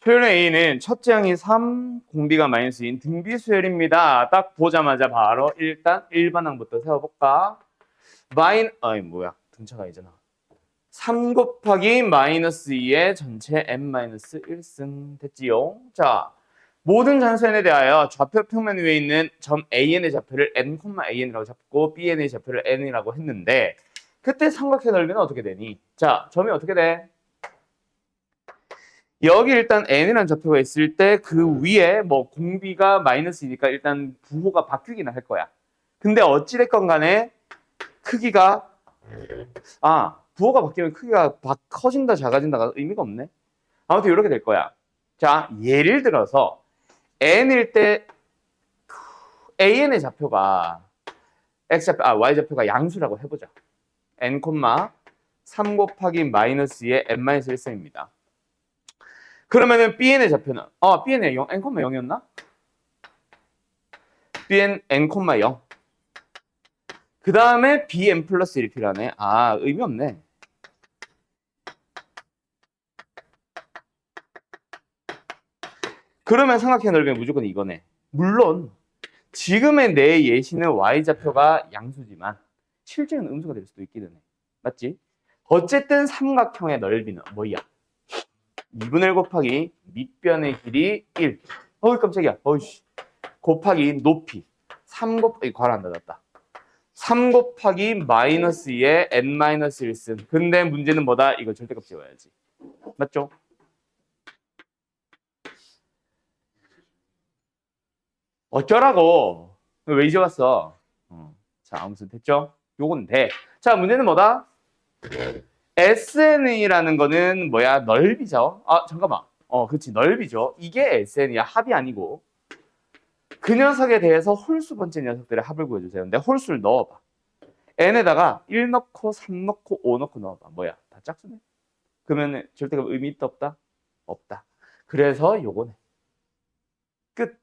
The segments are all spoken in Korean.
수열의 A는 첫째 항이 3, 공비가 마이너스인 등비 수열입니다. 딱 보자마자 바로 일단 일반항부터 세워볼까? 등차가 아니잖아. 3 곱하기 마이너스 2의 전체 n-1승 됐지요? 자, 모든 잔수 n에 대하여 좌표 평면 위에 있는 점 AN의 좌표를 n, AN이라고 잡고 BN의 좌표를 n이라고 했는데 그때 삼각형 넓이는 어떻게 되니? 자, 점이 어떻게 돼? 여기 일단 n이라는 좌표가 있을 때 그 위에 뭐 공비가 마이너스이니까 일단 부호가 바뀌기는 할 거야. 근데 어찌됐건 간에 크기가 부호가 바뀌면 크기가 커진다 작아진다가 의미가 없네. 아무튼 이렇게 될 거야. 자, 예를 들어서 n일 때 an의 좌표가 y좌표가 양수라고 해보자. n, 3 곱하기 마이너스 2의 n-1승입니다. 그러면은 bn의 좌표는 bn의 0, n, 0이었나? bn n, 0. 그 다음에 bn 플러스 1 필요하네. 의미 없네. 그러면 삼각형 넓이는 무조건 이거네. 물론 지금의 내 예시는 y좌표가 양수지만 실제는 음수가 될 수도 있기는 해. 맞지? 어쨌든 삼각형의 넓이는 뭐야? 2분의 1 곱하기 밑변의 길이 1. 깜짝이야. 곱하기 높이. 3 곱하기 괄호 닫았다. 3 곱하기 마이너스 2의 n-1승. 근데 문제는 뭐다? 이거 절대값 지워야지. 맞죠? 어쩌라고? 왜 이제 왔어? 자, 아무튼 됐죠? 요건 돼. 자, 문제는 뭐다? SN이라는 거는 뭐야? 넓이죠. 잠깐만. 그렇지. 넓이죠. 이게 SN이야. 합이 아니고. 그 녀석에 대해서 홀수 번째 녀석들의 합을 구해주세요. 근데 홀수를 넣어봐. n에다가 1 넣고 3 넣고 5 넣고 넣어봐. 뭐야? 다 짝수네. 그러면 절대가 의미 있다 없다? 없다. 그래서 요거네. 끝.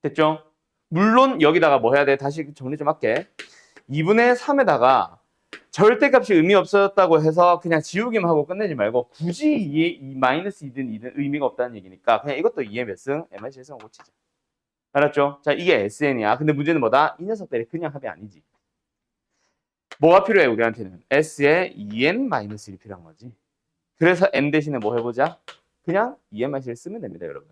됐죠? 물론 여기다가 뭐 해야 돼? 다시 정리 좀 할게. 2분의 3에다가 절대값이 의미 없어졌다고 해서 그냥 지우기만 하고 끝내지 말고 굳이 이 마이너스 2든 2든 의미가 없다는 얘기니까 그냥 이것도 2의 몇 승? m-1승 고치자. 알았죠? 자, 이게 SN이야. 근데 문제는 뭐다? 이 녀석들이 그냥 합이 아니지. 뭐가 필요해 우리한테는? S에 2n-1이 필요한 거지. 그래서 n 대신에 뭐 해보자? 그냥 2n-1을 쓰면 됩니다, 여러분.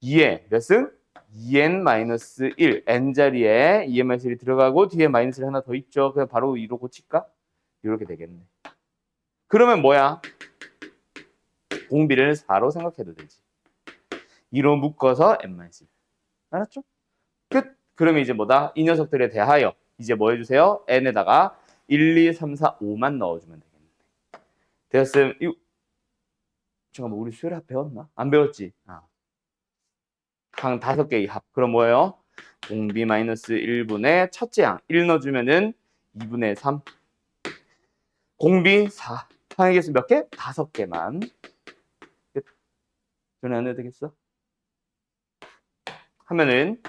2의 몇 승? 2n-1, n자리에 2n-1이 들어가고 뒤에 마이너스를 하나 더 있죠. 그냥 바로 2로 고칠까? 이렇게 되겠네. 그러면 뭐야? 공비를 4로 생각해도 되지. 2로 묶어서 n-1. 알았죠? 끝. 그러면 이제 뭐다? 이 녀석들에 대하여 이제 뭐 해주세요? n에다가 1, 2, 3, 4, 5만 넣어주면 되겠네. 되었음. 잠깐만, 우리 수열합 배웠나? 안 배웠지? 한 5개의 합. 그럼 뭐예요? 공비 마이너스 1분의 첫째 항 1 넣어주면은 2분의 3. 공비 4. 항의 개수 몇 개? 5개만. 끝. 전혀 안 해도 되겠어? 하면은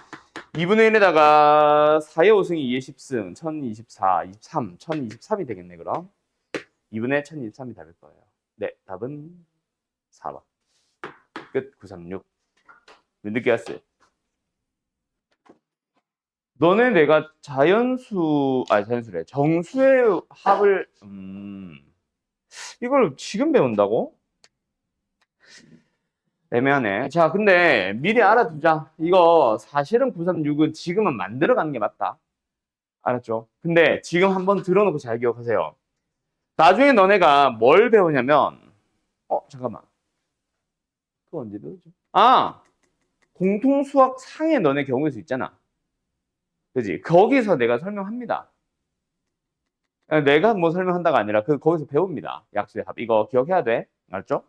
2분의 1에다가 4의 5승이 2의 10승, 1024, 23, 1023이 되겠네, 그럼. 2분의 1023이 답일 거예요. 네, 답은 4번. 끝. 936. 몇 늦게 왔어요? 너네 내가 자연수래. 정수의 합을, 이걸 지금 배운다고? 애매하네. 자, 근데 미리 알아두자. 이거 사실은 936은 지금은 만들어가는 게 맞다. 알았죠? 근데 지금 한번 들어놓고 잘 기억하세요. 나중에 너네가 뭘 배우냐면, 잠깐만. 그거 언제 배우지? 공통수학 상에 너네 경우의 수 있잖아. 그지? 거기서 내가 설명합니다. 내가 뭐 설명한다가 아니라 거기서 배웁니다. 약수의 합. 이거 기억해야 돼. 알았죠?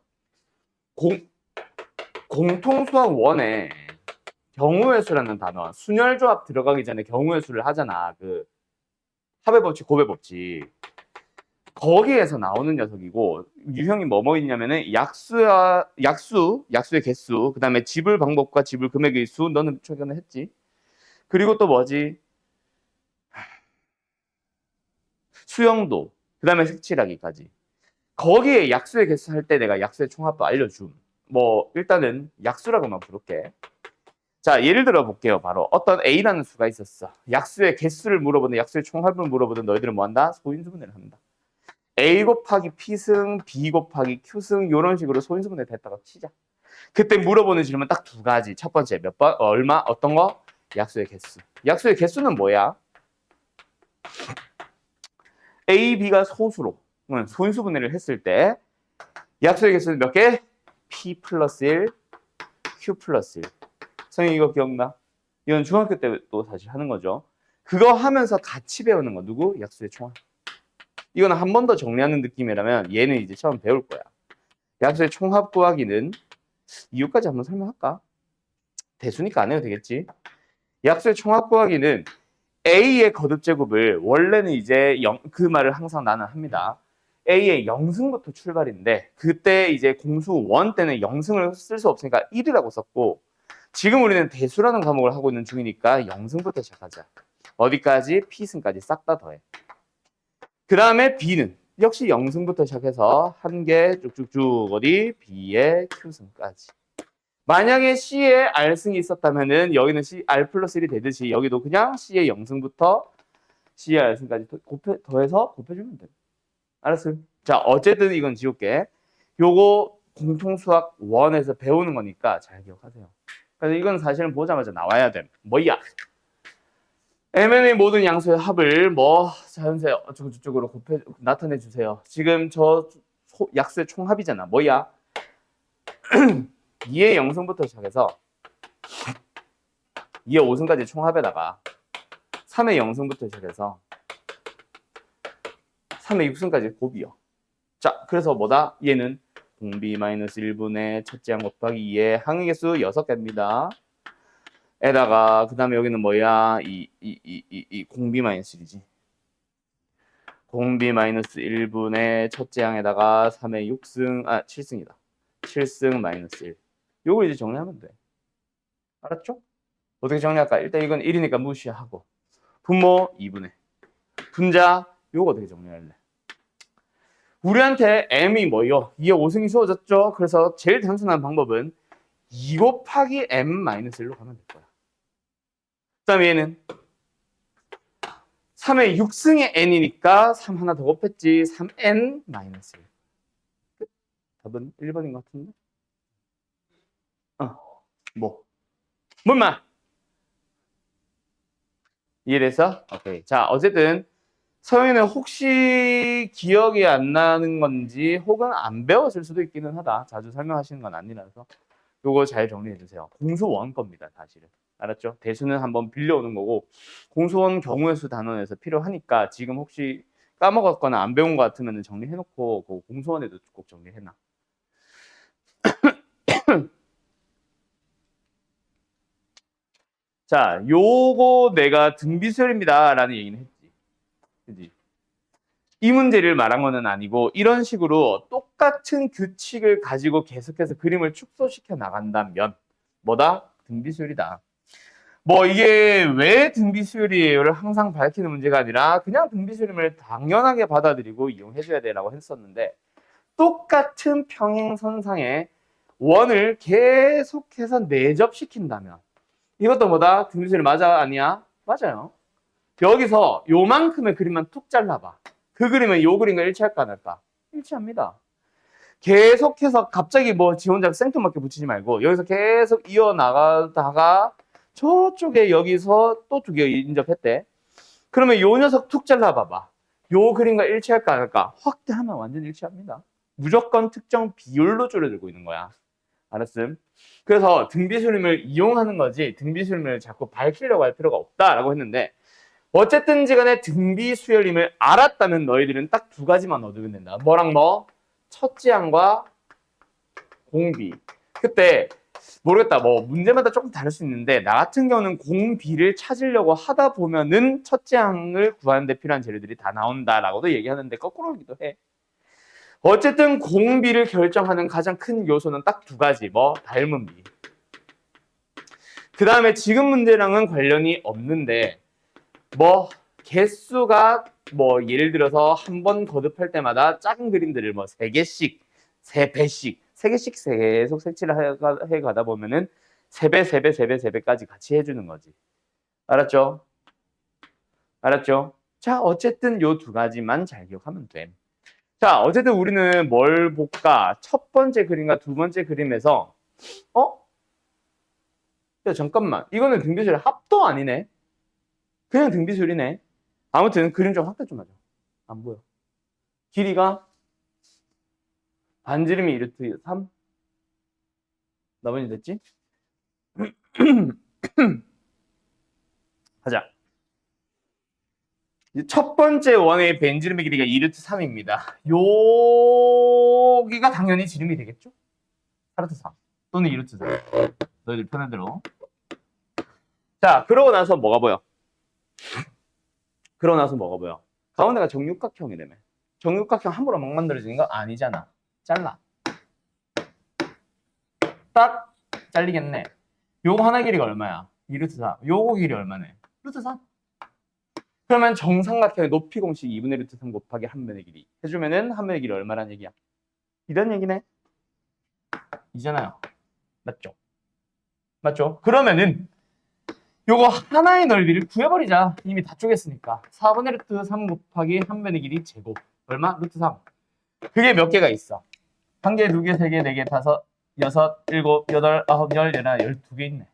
공통수학 원에 경우의 수라는 단어, 순열조합 들어가기 전에 경우의 수를 하잖아. 그 합의 법칙, 곱의 법칙. 거기에서 나오는 녀석이고 유형이 뭐뭐 있냐면은 약수의 개수, 그다음에 지불 방법과 지불 금액의 수, 너는 최근에 했지. 그리고 또 뭐지? 수용도, 그다음에 색칠하기까지. 거기에 약수의 개수 할 때 내가 약수의 총합도 알려줌. 뭐 일단은 약수라고만 부를게. 자, 예를 들어 볼게요. 바로 어떤 A라는 수가 있었어. 약수의 개수를 물어보든 약수의 총합을 물어보든 너희들은 뭐 한다? 소인수분해를 한다. A 곱하기 P승, B 곱하기 Q승 이런 식으로 소인수분해 됐다고 치자. 그때 물어보는 질문 딱 두 가지. 첫 번째 몇 번, 얼마, 어떤 거? 약수의 개수. 약수의 개수는 뭐야? A, B가 소수로 소인수분해를 했을 때 약수의 개수는 몇 개? P 플러스 1, Q 플러스 1. 성희 이거 기억나? 이건 중학교 때도 사실 하는 거죠. 그거 하면서 같이 배우는 거 누구? 약수의 총합. 이거는 한 번 더 정리하는 느낌이라면 얘는 이제 처음 배울 거야. 약수의 총합 구하기는 이유까지 한번 설명할까? 대수니까 안 해도 되겠지. 약수의 총합 구하기는 A의 거듭제곱을 원래는 이제 그 말을 항상 나는 합니다. A의 0승부터 출발인데 그때 이제 공수 1 때는 0승을 쓸 수 없으니까 1이라고 썼고 지금 우리는 대수라는 과목을 하고 있는 중이니까 0승부터 시작하자. 어디까지? P승까지 싹 다 더해. 그 다음에 B는 역시 0승부터 시작해서 한 개 쭉쭉쭉 어디? B의 Q승까지. 만약에 C에 R승이 있었다면은 여기는 C, R 플러스 1이 되듯이 여기도 그냥 C의 0승부터 C의 R승까지 더해서 곱해주면 돼. 알았어요? 자, 어쨌든 이건 지울게. 요거 공통수학 1에서 배우는 거니까 잘 기억하세요. 그래서 이건 사실은 보자마자 나와야 돼. 뭐야? MN의 모든 양수의 합을 뭐 자연수의 어쩌고저쩌고로 나타내 주세요. 지금 저 약수의 총합이잖아. 뭐야? 2의 0승부터 시작해서 2의 5승까지 총합에다가 3의 0승부터 시작해서 3의 6승까지 곱이요. 자, 그래서 뭐다? 얘는 공비-1분의 첫째 항 곱하기 2의 항의 개수 6개입니다. 에다가 그 다음에 여기는 뭐야? 이 공비-1이지. 공비-1분의 첫째 항에다가 3의 6승, 7승이다. 7승 마이너스 1. 요걸 이제 정리하면 돼. 알았죠? 어떻게 정리할까? 일단 이건 1이니까 무시하고. 분모 2분의. 분자, 요거 어떻게 정리할래? 우리한테 m이 뭐요? 2의 5승이 주어졌죠? 그래서 제일 단순한 방법은 2 곱하기 m-1로 가면 될 거야. 그 다음에 얘는 3의 6승의 n이니까 3 하나 더 곱했지. 3n-1. 답은 1번인 것 같은데? 뭐? 뭔말? 이해돼서? 오케이. 자, 어쨌든 서영이는 혹시 기억이 안 나는 건지 혹은 안 배웠을 수도 있기는 하다. 자주 설명하시는 건 아니라서 요거 잘 정리해 주세요. 공수원 겁니다, 사실은. 알았죠? 대수는 한번 빌려오는 거고 공수원 경우의 수 단원에서 필요하니까 지금 혹시 까먹었거나 안 배운 것 같으면 정리해놓고 그 공수원에도 꼭 정리해놔. 자, 요거 내가 등비수열입니다 라는 얘기는 했지. 그지? 이 문제를 말한 거는 아니고 이런 식으로 똑같은 규칙을 가지고 계속해서 그림을 축소시켜 나간다면 뭐다? 등비수열이다. 뭐 이게 왜 등비수열이에요를 항상 밝히는 문제가 아니라 그냥 등비수열임을 당연하게 받아들이고 이용해줘야 되라고 했었는데 똑같은 평행선상에 원을 계속해서 내접시킨다면 이것도 뭐다? 등비수열이 맞아? 아니야? 맞아요. 여기서 요만큼의 그림만 툭 잘라봐. 그 그림은 요 그림과 일치할까 안 할까? 일치합니다. 계속해서 갑자기 뭐 지 혼자 생뚱맞게 붙이지 말고 여기서 계속 이어나가다가 저쪽에 여기서 또 두 개 인접했대. 그러면 요 녀석 툭 잘라봐봐. 요 그림과 일치할까 안 할까? 확대하면 완전 일치합니다. 무조건 특정 비율로 줄어들고 있는 거야. 알았음? 그래서 등비수림을 이용하는 거지 등비수림을 자꾸 밝히려고 할 필요가 없다라고 했는데 어쨌든지 간에 등비수열임을 알았다면 너희들은 딱 두 가지만 얻으면 된다. 뭐랑 뭐? 첫째 항과 공비. 그때 모르겠다. 뭐 문제마다 조금 다를 수 있는데 나 같은 경우는 공비를 찾으려고 하다 보면은 첫째 항을 구하는 데 필요한 재료들이 다 나온다라고도 얘기하는데 거꾸로기도 해. 어쨌든 공비를 결정하는 가장 큰 요소는 딱 두 가지. 뭐 닮은 비. 그 다음에 지금 문제랑은 관련이 없는데 뭐 개수가 뭐 예를 들어서 한 번 거듭할 때마다 작은 그림들을 뭐 3개씩, 3배씩, 3개씩 계속 색칠을 해 가다 보면은 3배, 3배, 3배, 3배까지 같이 해주는 거지. 알았죠? 알았죠? 자, 어쨌든 요 두 가지만 잘 기억하면 돼. 자, 어쨌든 우리는 뭘 볼까? 첫 번째 그림과 두 번째 그림에서 야, 잠깐만. 이거는 등비술 합도 아니네. 그냥 등비술이네. 아무튼 그림 좀 확대 좀 하자. 안 보여. 길이가 반지름이 이루트 3. 나머지 됐지? 가자. 첫 번째 원의 반지름의 길이가 2루트 3입니다. 여기가 당연히 지름이 되겠죠? 4루트 3 또는 2루트 3. 너희들 편한 대로. 자, 그러고 나서 뭐가 보여? 가운데가 정육각형이라며. 정육각형 함부로 막 만들어지는 거 아니잖아. 잘라. 딱 잘리겠네. 요거 하나 길이가 얼마야? 2루트 3. 요거 길이 얼마네? 루트 3. 그러면 정삼각형의 높이 공식 2분의 루트 3 곱하기 한 면의 길이 해주면은 한 면의 길이 얼마란 얘기야? 이런 얘기네. 이잖아요. 맞죠? 맞죠? 그러면은 요거 하나의 넓이를 구해버리자. 이미 다 쪼갰으니까. 4분의 루트 3 곱하기 한 면의 길이 제곱. 얼마? 루트 3. 그게 몇 개가 있어? 1개, 2개, 3개, 4개, 5, 6, 7, 8, 9, 10, 11, 12개 있네.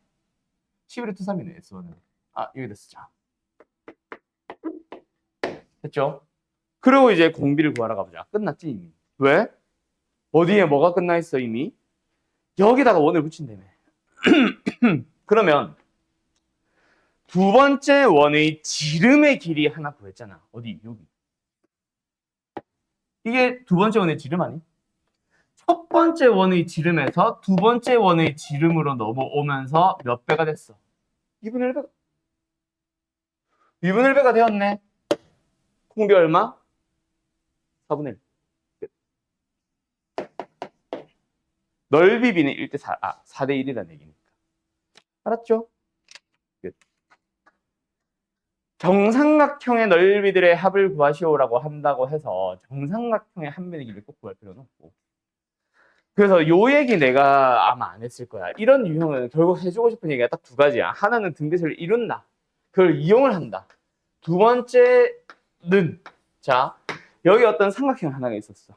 11루트 3이네. S는. 아, 여기다 쓰자. 됐죠? 그리고 이제 공비를 구하러 가보자. 끝났지 이미. 왜? 어디에 뭐가 끝나 있어 이미? 여기다가 원을 붙인다며. 그러면 두 번째 원의 지름의 길이 하나 구했잖아. 어디? 여기. 이게 두 번째 원의 지름 아니? 첫 번째 원의 지름에서 두 번째 원의 지름으로 넘어오면서 몇 배가 됐어? 2분의 1배가. 2분의 1배가 되었네. 공비 얼마? 4분의 1. 넓이 비는 1대 4, 4대 1이라는 얘기니까. 알았죠? 끝. 정삼각형의 넓이들의 합을 구하시오라고 한다고 해서 정삼각형의 한 면의 길이를 꼭 구할 필요는 없고. 그래서 요 얘기 내가 아마 안 했을 거야. 이런 유형은 결국 해주고 싶은 얘기가 딱 두 가지야. 하나는 등비술을 이룬다. 그걸 이용을 한다. 두 번째는 자, 여기 어떤 삼각형 하나가 있었어.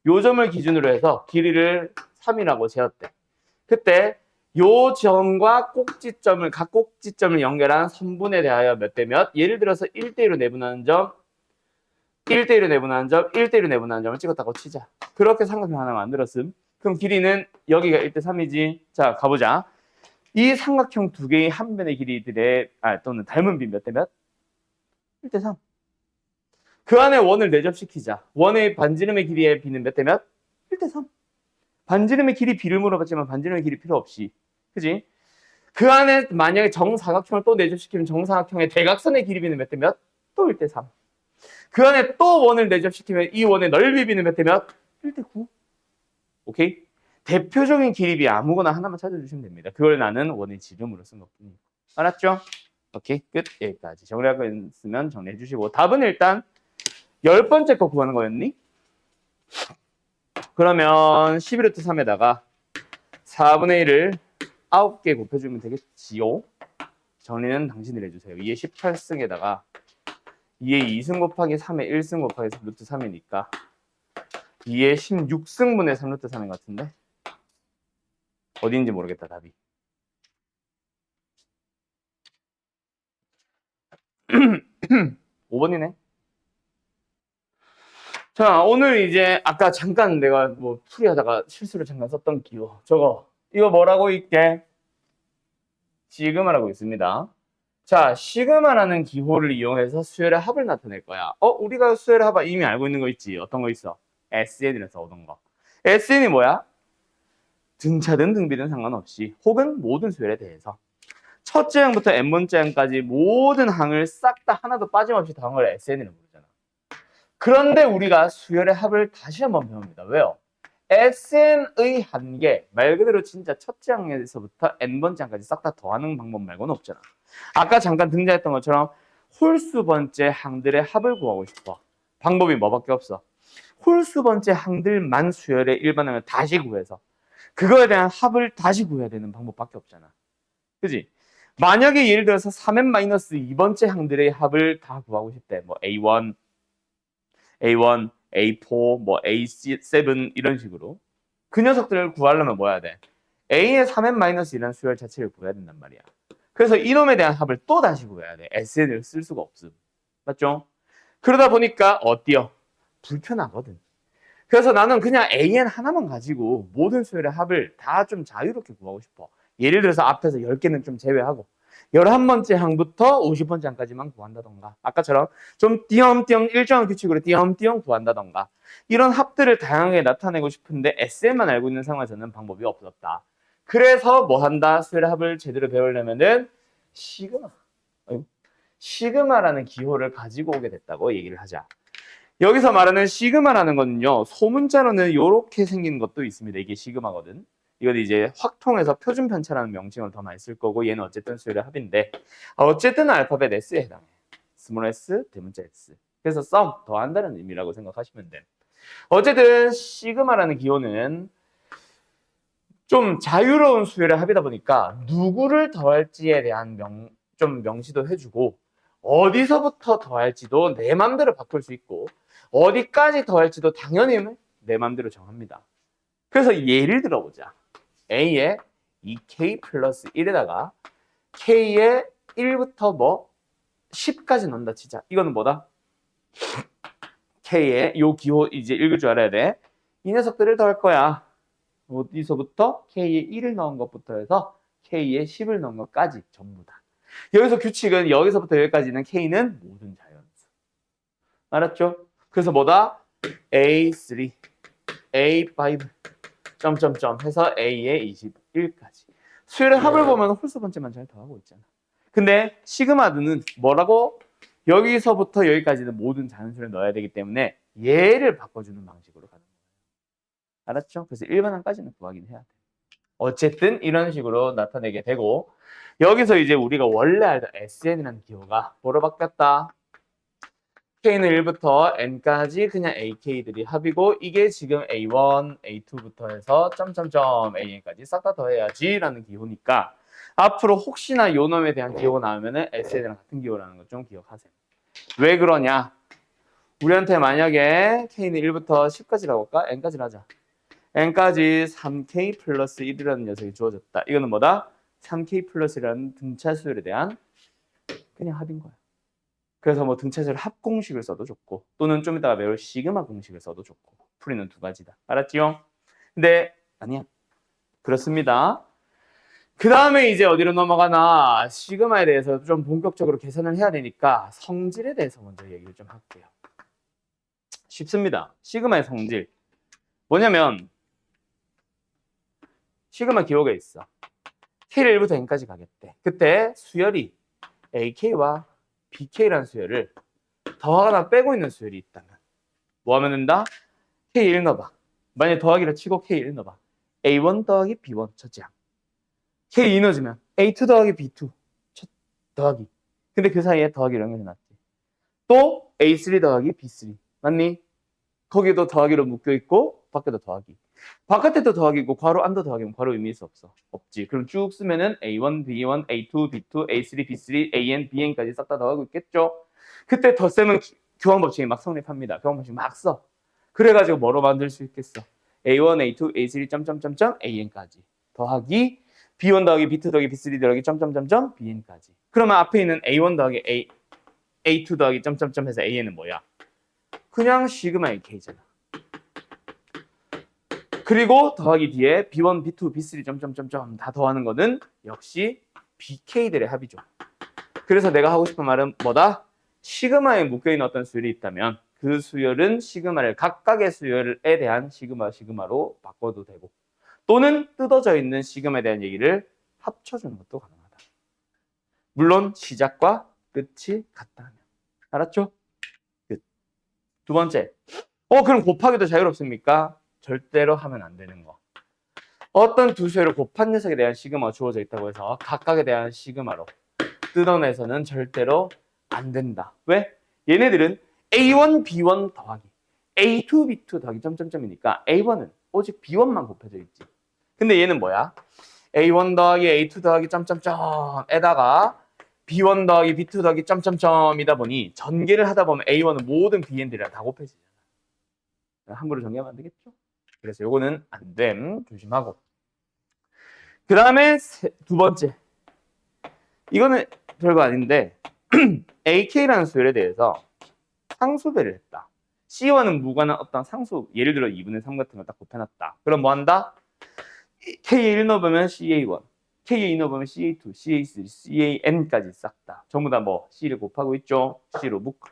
요 점을 기준으로 해서 길이를 3이라고 재었대. 그때 요 점과 꼭지점을 각 꼭지점을 연결한 선분에 대하여 몇 대 몇? 예를 들어서 1대1로 내분하는 점, 1대1로 내분하는 점, 1대1로 내분하는 점을 찍었다고 치자. 그렇게 삼각형 하나 만들었음. 그럼 길이는 여기가 1대 3이지. 자, 가보자. 이 삼각형 두 개의 한 변의 길이들의 또는 닮은 비 몇 대 몇? 1대 3. 그 안에 원을 내접시키자. 원의 반지름의 길이의 비는 몇 대 몇? 1대 3. 반지름의 길이 비를 물어봤지만 반지름의 길이 필요 없이. 그지? 그 안에 만약에 정사각형을 또 내접시키면 정사각형의 대각선의 길이 비는 몇 대 몇? 또 1대 3. 그 안에 또 원을 내접시키면 이 원의 넓이 비는 몇 대 몇? 1대 9. 오케이? 대표적인 길이비 아무거나 하나만 찾아주시면 됩니다. 그걸 나는 원의 지름으로 쓴 것뿐이고. 알았죠? 오케이, 끝. 여기까지. 정리할 거 있으면 정리해 주시고. 답은 일단 10번째 거 구하는 거였니? 그러면 11루트 3에다가 4분의 1을 9개 곱해주면 되겠지요? 정리는 당신들이 해주세요. 2의 18승에다가 2의 2승 곱하기 3의 1승 곱하기 3루트 3이니까 2의 16승분의 3루트 3인 것 같은데? 어디인지 모르겠다, 답이. (5번이네) 자, 오늘 이제 아까 잠깐 내가 뭐 풀이하다가 실수를 잠깐 썼던 기호. 저거 이거 뭐라고 있게? 시그마라고 있습니다. 자, 시그마라는 기호를 이용해서 수열의 합을 나타낼 거야. 우리가 수열의 합 이미 알고 있는 거 있지? 어떤 거 있어? SN이라서 얻은 거. SN이 뭐야? 등차든 등비든 상관없이 혹은 모든 수열에 대해서 첫째 항부터 n번째 항까지 모든 항을 싹 다 하나도 빠짐없이 더한 걸 SN이라고 부르잖아. 그런데 우리가 수열의 합을 다시 한번 배웁니다. 왜요? SN의 한계, 말 그대로 진짜 첫째 항에서부터 n번째 항까지 싹 다 더하는 방법 말고는 없잖아. 아까 잠깐 등장했던 것처럼 홀수 번째 항들의 합을 구하고 싶어. 방법이 뭐밖에 없어. 홀수 번째 항들만 수열의 일반항을 다시 구해서 그거에 대한 합을 다시 구해야 되는 방법밖에 없잖아. 그지? 만약에 예를 들어서 3n-2번째 항들의 합을 다 구하고 싶대. 뭐 A1, A1, A4, 뭐 A7 이런 식으로. 그 녀석들을 구하려면 뭐 해야 돼? A의 3n-1이라는 수열 자체를 구해야 된단 말이야. 그래서 이놈에 대한 합을 또 다시 구해야 돼. SN을 쓸 수가 없음. 맞죠? 그러다 보니까 어때요? 불편하거든. 그래서 나는 그냥 AN 하나만 가지고 모든 수열의 합을 다 좀 자유롭게 구하고 싶어. 예를 들어서 앞에서 10개는 좀 제외하고 11번째 항부터 50번째 항까지만 구한다던가 아까처럼 좀 띄엄띄엄 일정한 규칙으로 띄엄띄엄 구한다던가 이런 합들을 다양하게 나타내고 싶은데 SN만 알고 있는 상황에서는 방법이 없었다. 그래서 뭐 한다? 수열의 합을 제대로 배우려면은 시그마. 시그마라는 기호를 가지고 오게 됐다고 얘기를 하자. 여기서 말하는 시그마라는 거는요, 소문자로는 이렇게 생긴 것도 있습니다. 이게 시그마거든. 이건 이제 확통해서 표준 편차라는 명칭을 더 많이 쓸 거고, 얘는 어쨌든 수열의 합인데, 어쨌든 알파벳 S에 해당해. 스몰 s, 대문자 S. 그래서 sum, 더한다는 의미라고 생각하시면 돼. 어쨌든 시그마라는 기호는 좀 자유로운 수열의 합이다 보니까 누구를 더할지에 대한 좀 명시도 해주고, 어디서부터 더할지도 내 맘대로 바꿀 수 있고, 어디까지 더할지도 당연히 내 맘대로 정합니다. 그래서 예를 들어보자. A에 2K 플러스 1에다가 K에 1부터 뭐 10까지 넣는다 치자. 이거는 뭐다? K에 요 기호 이제 읽을 줄 알아야 돼. 이 녀석들을 더할 거야. 어디서부터? K에 1을 넣은 것부터 해서 K에 10을 넣은 것까지 전부 다. 여기서 규칙은 여기서부터 여기까지는 K는 모든 자연수. 알았죠? 그래서 뭐다? A3, A5, 점점점 해서 A에 21까지. 수열의 합을 보면 홀수 번째만 잘 더하고 있잖아. 근데 시그마드는 뭐라고? 여기서부터 여기까지는 모든 자연수를 넣어야 되기 때문에 얘를 바꿔주는 방식으로 가는 거예요. 알았죠? 그래서 일반항까지는 구하긴 해야 돼. 어쨌든 이런 식으로 나타내게 되고 여기서 이제 우리가 원래 알던 SN이라는 기호가 뭐로 바뀌었다? K는 1부터 N까지 그냥 AK들이 합이고 이게 지금 A1, A2부터 해서 점점점 AN까지 싹 다 더해야지 라는 기호니까 앞으로 혹시나 요 놈에 대한 기호가 나오면 SN이랑 같은 기호라는 거 좀 기억하세요. 왜 그러냐? 우리한테 만약에 K는 1부터 10까지라고 할까? N까지를 하자. N까지 3K 플러스 1이라는 녀석이 주어졌다. 이거는 뭐다? 3K 플러스라는 등차 수열에 대한 그냥 합인 거야. 그래서 뭐 등차수열 합공식을 써도 좋고 또는 좀 이따가 배울 시그마 공식을 써도 좋고 풀이는 두 가지다. 알았지요? 근데 아니야. 그렇습니다. 그 다음에 이제 어디로 넘어가나 시그마에 대해서 좀 본격적으로 계산을 해야 되니까 성질에 대해서 먼저 얘기를 좀 할게요. 쉽습니다. 시그마의 성질. 뭐냐면 시그마 기호가 있어. K를 1부터 N까지 가겠대. 그때 수열이 AK와 BK라는 수열을 더하거나 빼고 있는 수열이 있다면 뭐 하면 된다? K1 넣어봐. 만약에 더하기를 치고 K1 넣어봐. A1 더하기 B1 첫째 항. K2 넣어주면 A2 더하기 B2 첫 더하기. 근데 그 사이에 더하기를 연결해놨지. 또 A3 더하기 B3 맞니? 거기도 더하기로 묶여있고 밖에도 더하기. 바깥에도 더하기고 괄호 안도 더하기면 괄호 의미 있어 없어? 없지. 그럼 쭉 쓰면은 A1, B1, A2, B2, A3, B3, AN, BN까지 싹 다 더하고 있겠죠? 그때 덧셈은 교환법칙이 막 성립합니다. 교환법칙 막 써. 그래가지고 뭐로 만들 수 있겠어? A1, A2, A3, 점점점점, AN까지. 더하기 B1 더하기 B2 더하기 B3 더하기 점점점점, BN까지. 그러면 앞에 있는 A1 더하기 A2 더하기 점점점 해서 AN은 뭐야? 그냥 시그마 AK잖아. 그리고 더하기 뒤에 B1, B2, B3 점점점점 다 더하는 거는 역시 BK들의 합이죠. 그래서 내가 하고 싶은 말은 뭐다? 시그마에 묶여있는 어떤 수열이 있다면 그 수열은 시그마를 각각의 수열에 대한 시그마로 바꿔도 되고 또는 뜯어져 있는 시그마에 대한 얘기를 합쳐주는 것도 가능하다. 물론 시작과 끝이 같다면. 알았죠? 끝. 두 번째. 그럼 곱하기도 자유롭습니까? 절대로 하면 안 되는 거. 어떤 두 수열을 곱한 녀석에 대한 시그마가 주어져 있다고 해서 각각에 대한 시그마로 뜯어내서는 절대로 안 된다. 왜? 얘네들은 A1, B1 더하기 A2, B2 더하기 점점점이니까 A1은 오직 B1만 곱해져 있지. 근데 얘는 뭐야? A1 더하기 A2 더하기 점점점에다가 B1 더하기 B2 더하기 점점점이다 보니 전개를 하다 보면 A1은 모든 BN들이랑 다 곱해지잖아. 함부로 전개하면 안 되겠죠? 그래서 요거는 안 됨. 조심하고. 그 다음에 두 번째. 이거는 별거 아닌데 AK라는 수열에 대해서 상수배를 했다. C와는 무관한 어떤 상수, 예를 들어 2분의 3 같은 걸 딱 곱해놨다. 그럼 뭐 한다? K에 1 넣어보면 CA1, K에 2 넣어보면 CA2, CA3, CAN까지 싹 다. 전부 다 뭐 C를 곱하고 있죠. C로 묶어.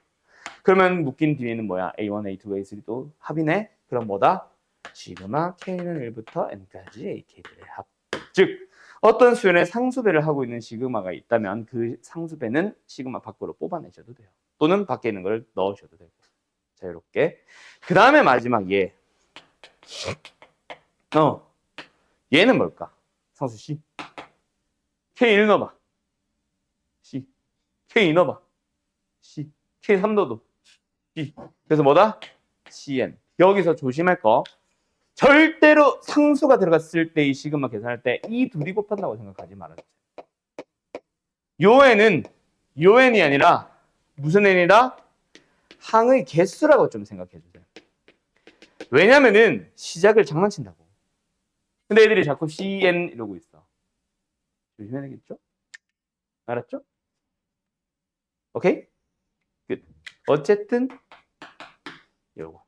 그러면 묶인 뒤에는 뭐야? A1, A2, A3도 합이네? 그럼 뭐다? 시그마 K는 1부터 N까지 AK들의 합. 즉 어떤 수열에 상수배를 하고 있는 시그마가 있다면 그 상수배는 시그마 밖으로 뽑아내셔도 돼요. 또는 밖에 있는 걸 넣으셔도 되고. 자유롭게. 그 다음에 마지막 얘. 얘는 뭘까? 상수 C. K1 넣어봐. C. K2 넣어봐. C. K3 넣어도 C. 그래서 뭐다? CN. 여기서 조심할 거. 절대로 상수가 들어갔을 때 이 시그마 계산할 때 이 둘이 곱한다고 생각하지 말아주세요. 요 n이 아니라 무슨 n이다? 항의 개수라고 좀 생각해 주세요. 왜냐면은 시작을 장난친다고. 근데 애들이 자꾸 CN 이러고 있어. 조심해야 되겠죠? 알았죠? 오케이? 끝. 어쨌든 요거.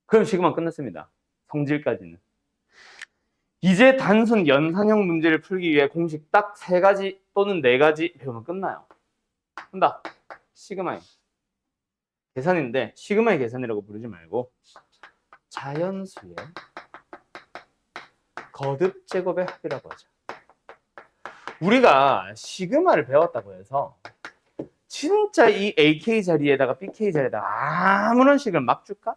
그럼 시그마 끝났습니다. 성질까지는. 이제 단순 연산형 문제를 풀기 위해 공식 딱 3가지 또는 4가지 배우면 끝나요. 한다. 시그마의 계산인데 시그마의 계산이라고 부르지 말고 자연수의 거듭 제곱의 합이라고 하죠. 우리가 시그마를 배웠다고 해서 진짜 이 AK 자리에다가 BK 자리에다가 아무런 식을 막 줄까?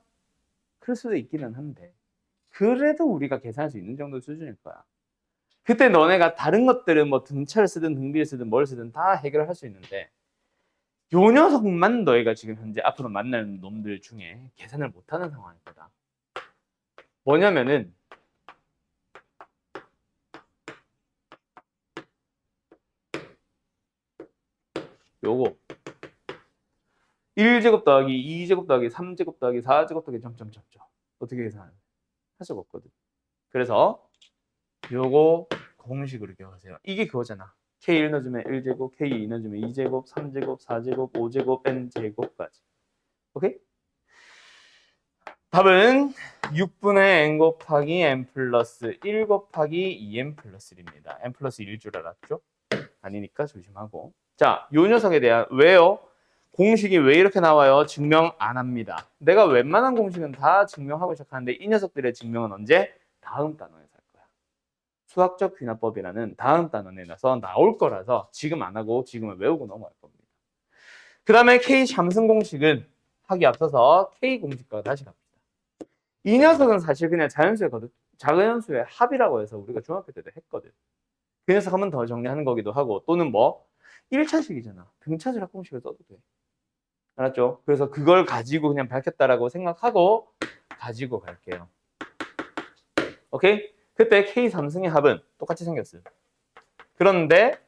그럴 수도 있기는 한데 그래도 우리가 계산할 수 있는 정도 수준일 거야. 그때 너네가 다른 것들은 뭐 등차를 쓰든 등비를 쓰든 뭘 쓰든 다 해결할 수 있는데 요 녀석만 너희가 지금 현재 앞으로 만날 놈들 중에 계산을 못하는 상황일 거다. 뭐냐면은 요거 1제곱 더하기 2제곱 더하기 3제곱 더하기 4제곱 더하기 점점점점 어떻게 계산하냐 할 수가 없거든. 그래서 요거 공식으로 기억하세요. 이게 그거잖아. K1 넣어주면 1제곱, K2 넣어주면 2제곱, 3제곱, 4제곱, 5제곱, N제곱까지. 오케이? 답은 6분의 N 곱하기 N 플러스 1 곱하기 2N 플러스 1입니다. N 플러스 1일 줄 알았죠? 아니니까 조심하고. 자, 요 녀석에 대한 왜요? 공식이 왜 이렇게 나와요? 증명 안 합니다. 내가 웬만한 공식은 다 증명하고 시작하는데 이 녀석들의 증명은 언제? 다음 단원에서 할 거야. 수학적 귀납법이라는 다음 단원에 나서 나올 거라서 지금 안 하고 지금은 외우고 넘어갈 겁니다. 그 다음에 K 샴슨 공식은 하기 앞서서 K 공식과 다시 갑니다. 이 녀석은 사실 그냥 자연수의 거듭, 자연수의 합이라고 해서 우리가 중학교 때도 했거든. 그 녀석 한 번 더 정리하는 거기도 하고 또는 뭐 1차식이잖아. 등차수락 공식을 써도 돼. 알았죠? 그래서 그걸 가지고 그냥 밝혔다라고 생각하고 가지고 갈게요. 오케이? 그때 K 삼승의 합은 똑같이 생겼어요. 그런데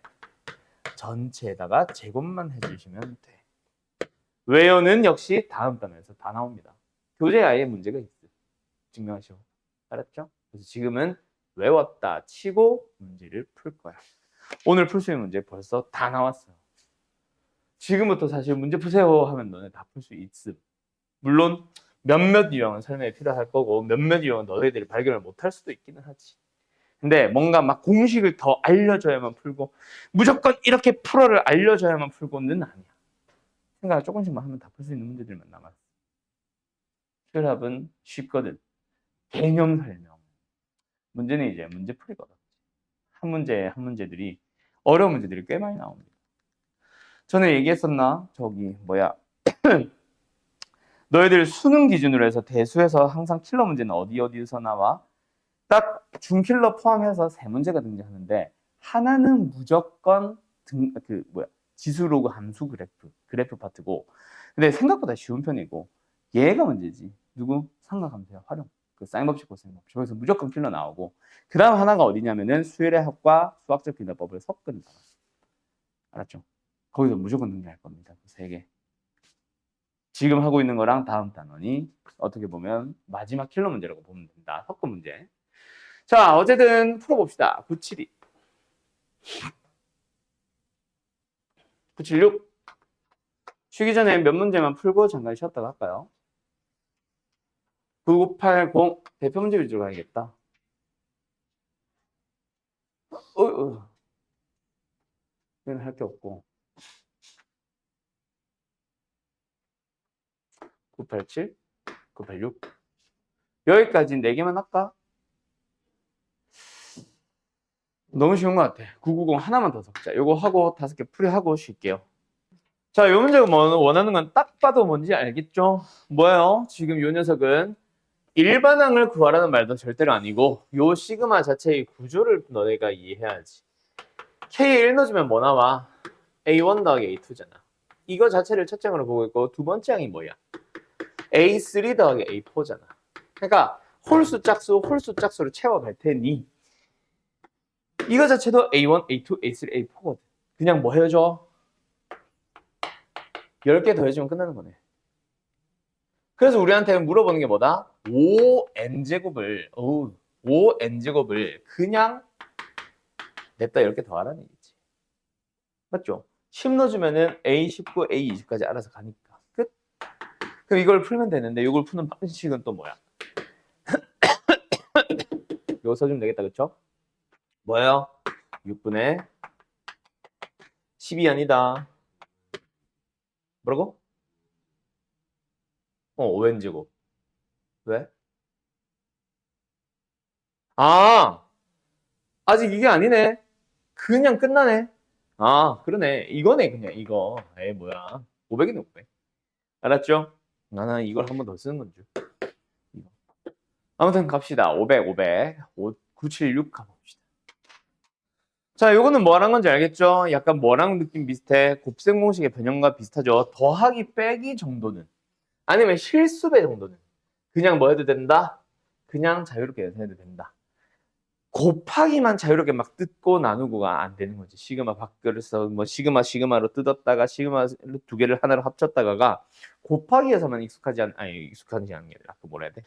전체에다가 제곱만 해주시면 돼. 외어는 역시 다음 단원에서 다 나옵니다. 교재에 아예 문제가 있어요. 증명하시오. 알았죠? 그래서 지금은 외웠다 치고 문제를 풀 거야. 오늘 풀 수 있는 문제 벌써 다 나왔어요. 지금부터 사실 문제 푸세요 하면 너네 다 풀 수 있음. 물론 몇몇 유형은 설명이 필요할 거고 몇몇 유형은 너희들이 발견을 못할 수도 있기는 하지. 근데 뭔가 막 공식을 더 알려줘야만 풀고 무조건 이렇게 풀어를 알려줘야만 풀고는 아니야. 생각을 조금씩만 하면 다 풀 수 있는 문제들만 남았어. 혈압은 쉽거든. 개념 설명. 문제는 이제 문제풀이거든. 한 문제 한 문제들이 어려운 문제들이 꽤 많이 나옵니다. 전에 얘기했었나? 저기 뭐야 너희들 수능 기준으로 해서 대수에서 항상 킬러 문제는 어디서 나와? 딱 중킬러 포함해서 3문제가 등장하는데 하나는 무조건 지수 로그 함수 그래프 파트고. 근데 생각보다 쉬운 편이고 얘가 문제지. 누구? 삼각함수의 활용. 그 사인 법칙, 코사인 법칙. 저기서 무조건 필러 나오고. 그 다음 하나가 어디냐면은 수열의 합과 수학적 비례법을 섞은 단어. 알았죠? 거기서 무조건 등장할 겁니다. 그 세 개. 지금 하고 있는 거랑 다음 단원이 어떻게 보면 마지막 킬러 문제라고 보면 된다. 섞은 문제. 자, 어쨌든 풀어봅시다. 972. 976. 쉬기 전에 몇 문제만 풀고 잠깐 쉬었다가 할까요? 9980. 대표 문제 위주로 가야겠다. 이건 할 게 없고. 987, 986. 여기까지 4개만 할까? 너무 쉬운 것 같아. 990 하나만 더 섞자. 요거 하고 5개 풀이하고 쉴게요. 자, 요 문제가 뭐 원하는 건 딱 봐도 뭔지 알겠죠? 뭐예요? 지금 요 녀석은 일반항을 구하라는 말도 절대로 아니고 요 시그마 자체의 구조를 너네가 이해해야지. K1 넣어주면 뭐 나와? A1 더하기 A2잖아. 이거 자체를 첫째 항으로 보고 있고 두 번째 항이 뭐야? A3 더하기 A4잖아. 그러니까 홀수 짝수를 채워갈 테니 이거 자체도 A1, A2, A3, A4거든. 그냥 뭐 해줘? 10개 더해주면 끝나는 거네. 그래서 우리한테 물어보는 게 뭐다? 5n제곱을 그냥 냅다 10개 더하라는 얘기지. 맞죠? 10 넣어주면은 A19, A20까지 알아서 가니까. 끝. 그럼 이걸 풀면 되는데 이걸 푸는 방식은 또 뭐야? 이거 써주면 되겠다, 그쵸? 뭐예요? 6분의 10이 아니다. 뭐라고? 5n제곱. 왜? 아, 아직 이게 아니네. 그냥 끝나네. 아, 그러네. 이거네, 그냥 이거. 에이, 뭐야. 500이네, 500. 알았죠? 나는 이걸 한 번 더 쓰는 건 줄. 아무튼 갑시다. 500, 976 가봅시다. 자, 요거는 뭐 하는 건지 알겠죠? 약간 뭐랑 느낌 비슷해? 곱셈 공식의 변형과 비슷하죠? 더하기 빼기 정도는. 아니면 실수배 정도는. 그냥 뭐 해도 된다? 그냥 자유롭게 계산해도 된다. 곱하기만 자유롭게 막 뜯고 나누고가 안 되는 거지. 시그마 밖으로서 뭐 시그마로 뜯었다가 시그마 두 개를 하나로 합쳤다가가 곱하기에서만 익숙하지 않은 게 아니라 그 뭐라 해야 돼?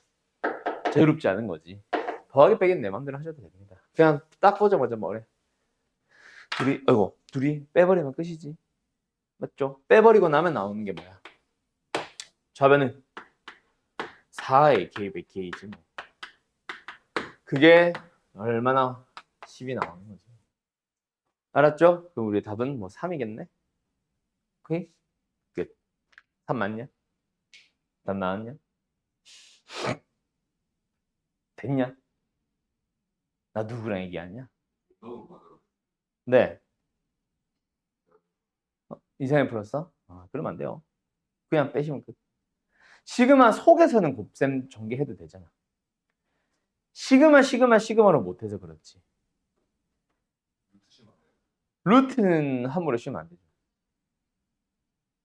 자유롭지 않은 거지. 더하기 빼기는 내 마음대로 하셔도 됩니다. 그냥 딱 보자마자 뭐래? 둘이 빼버리면 끝이지. 맞죠? 빼버리고 나면 나오는 게 뭐야? 좌변은 4a k분의 k지 뭐. 그게 얼마나 10이 나오는 거지. 알았죠? 그럼 우리 답은 뭐 3이겠네? 오케이? 끝. 3 맞냐? 답 나왔냐? 됐냐? 나 누구랑 얘기하냐? 네. 이상하게 풀었어? 그러면 안 돼요. 그냥 빼시면 끝. 시그마 속에서는 곱셈 전개해도 되잖아. 시그마로 못해서 그렇지. 루트는 함으로 쉬면 안 되죠.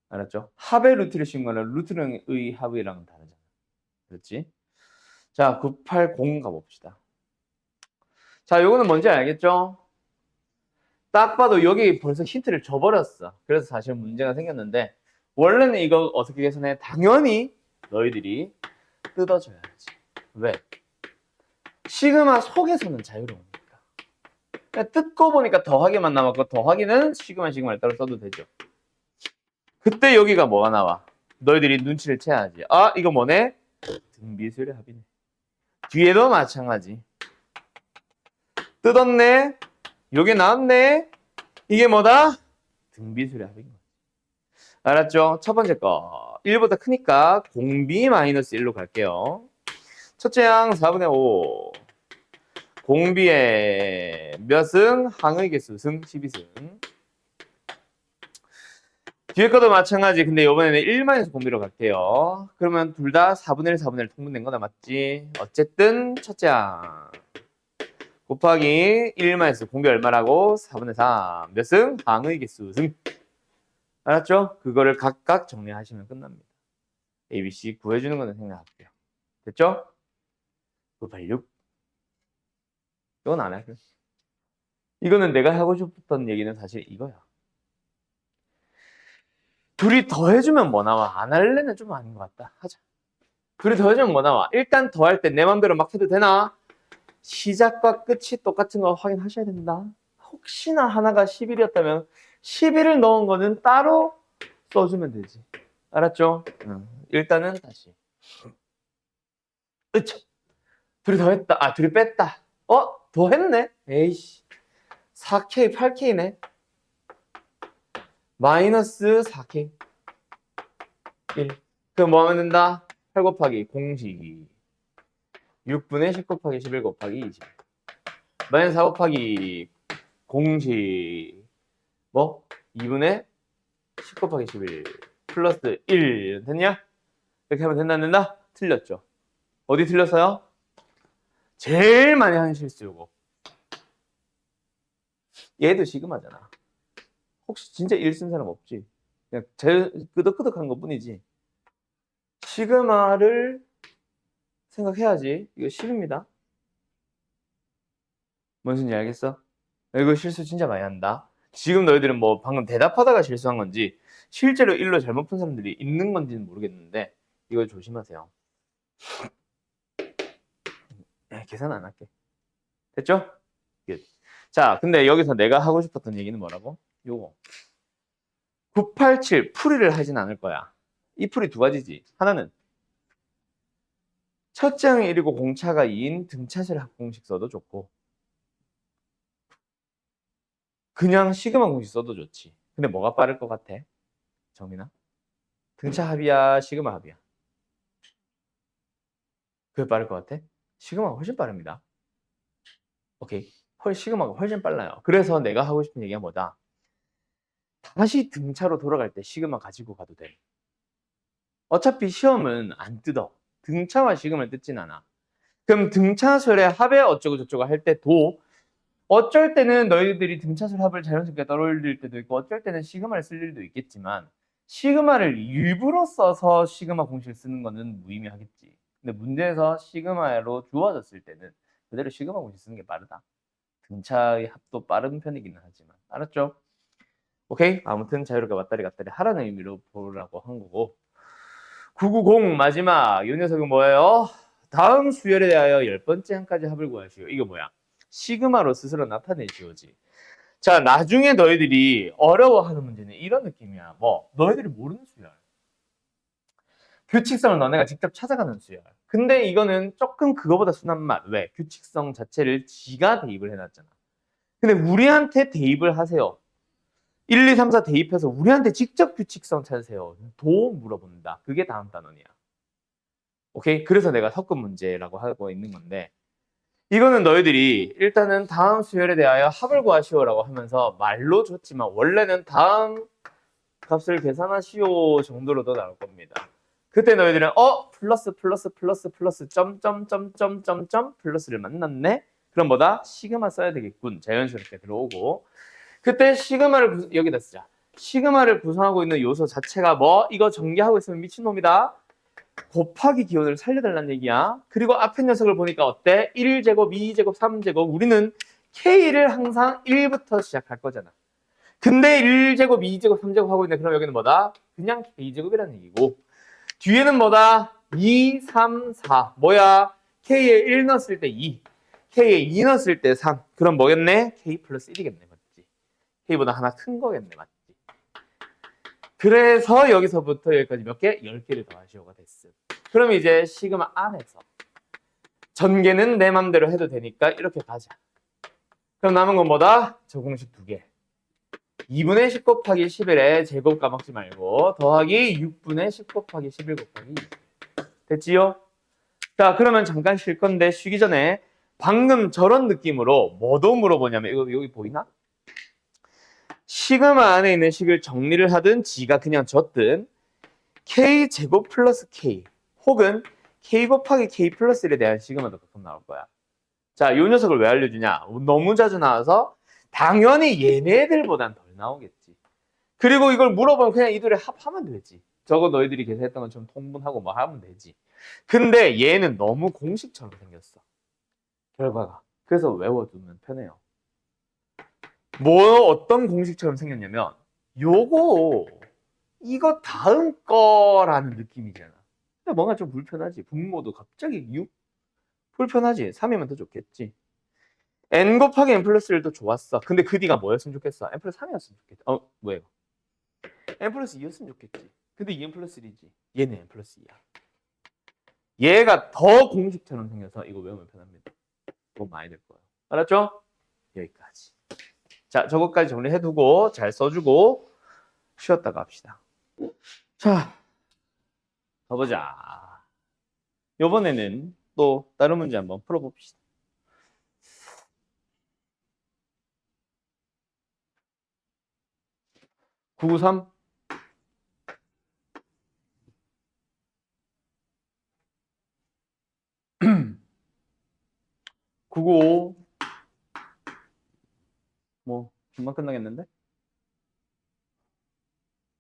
알았죠? 합의 루트를 씌운 거는 루트의 합이랑은 다르잖아. 그렇지? 자, 980 가봅시다. 자, 요거는 뭔지 알겠죠? 딱 봐도 여기 벌써 힌트를 줘버렸어. 그래서 사실 문제가 생겼는데 원래는 이거 어떻게 계산해? 당연히 너희들이 뜯어줘야지. 왜? 시그마 속에서는 자유로우니까. 그냥 뜯고 보니까 더하기만 남았고 더하기는 시그마를 따로 써도 되죠. 그때 여기가 뭐가 나와? 너희들이 눈치를 채야지. 아, 이거 뭐네? 등비수열의 합이네. 뒤에도 마찬가지. 뜯었네. 요게 나왔네. 이게 뭐다? 등비수열의 합인 거야. 알았죠? 첫 번째 거. 1보다 크니까 공비-1로 갈게요. 첫째 항 4분의 5. 공비의 몇 승? 항의 개수 승 12승. 뒤에 것도 마찬가지. 근데 이번에는 1-공비로 갈게요. 그러면 둘 다 4분의 1, 4분의 1 통분된 거다 맞지? 어쨌든 첫째 항 곱하기 1-공비 얼마라고? 4분의 3. 몇 승? 항의 개수 승. 알았죠? 그거를 각각 정리하시면 끝납니다. A, B, C 구해주는 거는 생각할게요. 됐죠? 986. 이건 안 할게요. 이거는 내가 하고 싶었던 얘기는 사실 이거야. 둘이 더해주면 뭐 나와? 안 할래는 좀 아닌 것 같다. 하자. 둘이 더해주면 뭐 나와? 일단 더할 때 내 맘대로 막 해도 되나? 시작과 끝이 똑같은 거 확인하셔야 된다. 혹시나 하나가 11이었다면 11을 넣은 거는 따로 써주면 되지. 알았죠? 일단은 다시. 으차. 둘이 더했다. 아, 둘이 뺐다. 더했네? 에이씨. 4K, 8K네. 마이너스 4K. 1. 그럼 뭐 하면 된다? 8 곱하기 공식이 6분의 10 곱하기 11 곱하기 20. 마이너스 4 곱하기 공식 뭐? 2분의 10 곱하기 11 플러스 1 됐냐? 이렇게 하면 된다 안 된다? 틀렸죠. 어디 틀렸어요? 제일 많이 하는 실수 요거. 얘도 시그마잖아. 혹시 진짜 1 쓴 사람 없지? 그냥 제일 끄덕끄덕한 것 뿐이지. 시그마를 생각해야지. 이거 10입니다. 뭔 소리인지 알겠어? 이거 실수 진짜 많이 한다. 지금 너희들은 뭐 방금 대답하다가 실수한 건지 실제로 1로 잘못 푼 사람들이 있는 건지는 모르겠는데 이거 조심하세요. 계산 안 할게. 됐죠? 자, 근데 여기서 내가 하고 싶었던 얘기는 뭐라고? 요거 987 풀이를 하진 않을 거야. 이 풀이 두 가지지. 하나는 첫째 항이 1이고 공차가 2인 등차실 합공식 써도 좋고 그냥 시그마 공식 써도 좋지. 근데 뭐가 빠를 것 같아? 정민아? 등차 합이야, 시그마 합이야? 그게 빠를 것 같아? 시그마가 훨씬 빠릅니다. 오케이. 시그마가 훨씬 빨라요. 그래서 내가 하고 싶은 얘기가 뭐다? 다시 등차로 돌아갈 때 시그마 가지고 가도 돼. 어차피 시험은 안 뜯어. 등차와 시그마를 뜯진 않아. 그럼 등차술의 합의 어쩌고 저쩌고 할 때도 어쩔 때는 너희들이 등차술 합을 자연스럽게 떠올릴 때도 있고 어쩔 때는 시그마를 쓸 일도 있겠지만 시그마를 일부러 써서 시그마 공식을 쓰는 거는 무의미하겠지. 근데 문제에서 시그마로 주어졌을 때는 그대로 시그마 공식 쓰는 게 빠르다. 등차의 합도 빠른 편이기는 하지만 알았죠? 오케이? 아무튼 자유롭게 왔다리 갔다리 하라는 의미로 보라고 한 거고 990 마지막 이 녀석은 뭐예요? 다음 수열에 대하여 10번째 항까지 합을 구하시오. 이거 뭐야? 시그마로 스스로 나타내시오지. 자, 나중에 너희들이 어려워하는 문제는 이런 느낌이야. 뭐 너희들이 모르는 수열. 규칙성을 너네가 직접 찾아가는 수열. 근데 이거는 조금 그거보다 순한 맛. 왜? 규칙성 자체를 지가 대입을 해놨잖아. 근데 우리한테 대입을 하세요. 1, 2, 3, 4 대입해서 우리한테 직접 규칙성 찾으세요. 도 물어본다. 그게 다음 단원이야. 오케이? 그래서 내가 섞은 문제라고 하고 있는 건데 이거는 너희들이 일단은 다음 수열에 대하여 합을 구하시오라고 하면서 말로 줬지만 원래는 다음 값을 계산하시오 정도로도 나올 겁니다. 그때 너희들은 플러스 점점점점점점 플러스를 만났네? 그럼 뭐다? 시그마 써야 되겠군. 자연스럽게 들어오고 그때 시그마를 여기다 쓰자. 시그마를 구성하고 있는 요소 자체가 뭐? 이거 전개하고 있으면 미친놈이다. 곱하기 기호를 살려달라는 얘기야. 그리고 앞에 녀석을 보니까 어때? 1제곱, 2제곱, 3제곱. 우리는 K를 항상 1부터 시작할 거잖아. 근데 1제곱, 2제곱, 3제곱 하고 있는데 그럼 여기는 뭐다? 그냥 K제곱이라는 얘기고 뒤에는 뭐다? 2, 3, 4. 뭐야? K에 1 넣었을 때 2. K에 2 넣었을 때 3. 그럼 뭐겠네? K 플러스 1이겠네. 맞지? K보다 하나 큰 거겠네. 맞지? 그래서 여기서부터 여기까지 몇 개? 10개를 더하시오가 됐음. 그럼 이제 시그마 안에서 전개는 내 맘대로 해도 되니까 이렇게 가자. 그럼 남은 건 뭐다? 저 공식 2개. 2분의 10 곱하기 11에 제곱 까먹지 말고 더하기 6분의 10 곱하기 11 곱하기 20. 됐지요? 자, 그러면 잠깐 쉴 건데 쉬기 전에 방금 저런 느낌으로 뭐도 물어보냐면 이거 여기 보이나? 시그마 안에 있는 식을 정리를 하든 지가 그냥 줬든 K 제곱 플러스 K 혹은 K 곱하기 K 플러스 1에 대한 시그마도 가끔 나올 거야. 자, 이 녀석을 왜 알려주냐? 너무 자주 나와서 당연히 얘네들보단 덜 나오겠지. 그리고 이걸 물어보면 그냥 이 둘의 합하면 되지. 저거 너희들이 계산했던 것처럼 통분하고 뭐 하면 되지. 근데 얘는 너무 공식처럼 생겼어. 결과가. 그래서 외워두면 편해요. 뭐 어떤 공식처럼 생겼냐면 요거 이거 다음 거라는 느낌이잖아. 근데 뭔가 좀 불편하지. 분모도 갑자기 6 불편하지. 3이면 더 좋겠지. n 곱하기 n 플러스 1도 좋았어. 근데 그 뒤가 뭐였으면 좋겠어? n 플러스 3이었으면 좋겠다. 뭐예요? n 플러스 2였으면 좋겠지. 근데 2n 플러스 1이지. 얘는 n 플러스 2야. 얘가 더 공식처럼 생겨서 이거 외우면 편합니다. 돈 많이 될 거예요. 알았죠? 여기까지. 자, 저것까지 정리해두고 잘 써주고 쉬었다가 합시다. 자, 가보자. 이번에는 또 다른 문제 한번 풀어봅시다. (993) 995 뭐 금방 끝나겠는데?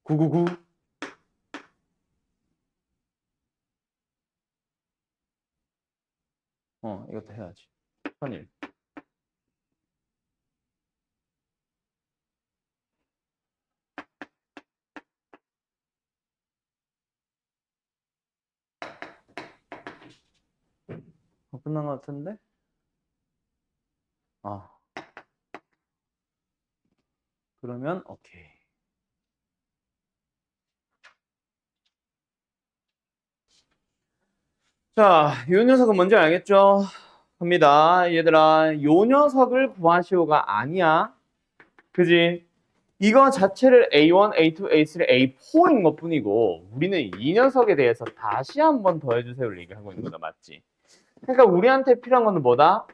999 이것도 해야지. 선일. 끝난 것 같은데? 그러면 오케이. 자, 이 녀석은 뭔지 알겠죠? 갑니다. 얘들아, 요 녀석을 구하시오가 아니야. 그지? 이거 자체를 A1, A2, A3, A4인 것 뿐이고 우리는 이 녀석에 대해서 다시 한번 더 해주세요를 얘기하고 있는 거다. 맞지? 그러니까 우리한테 필요한 거는 뭐다?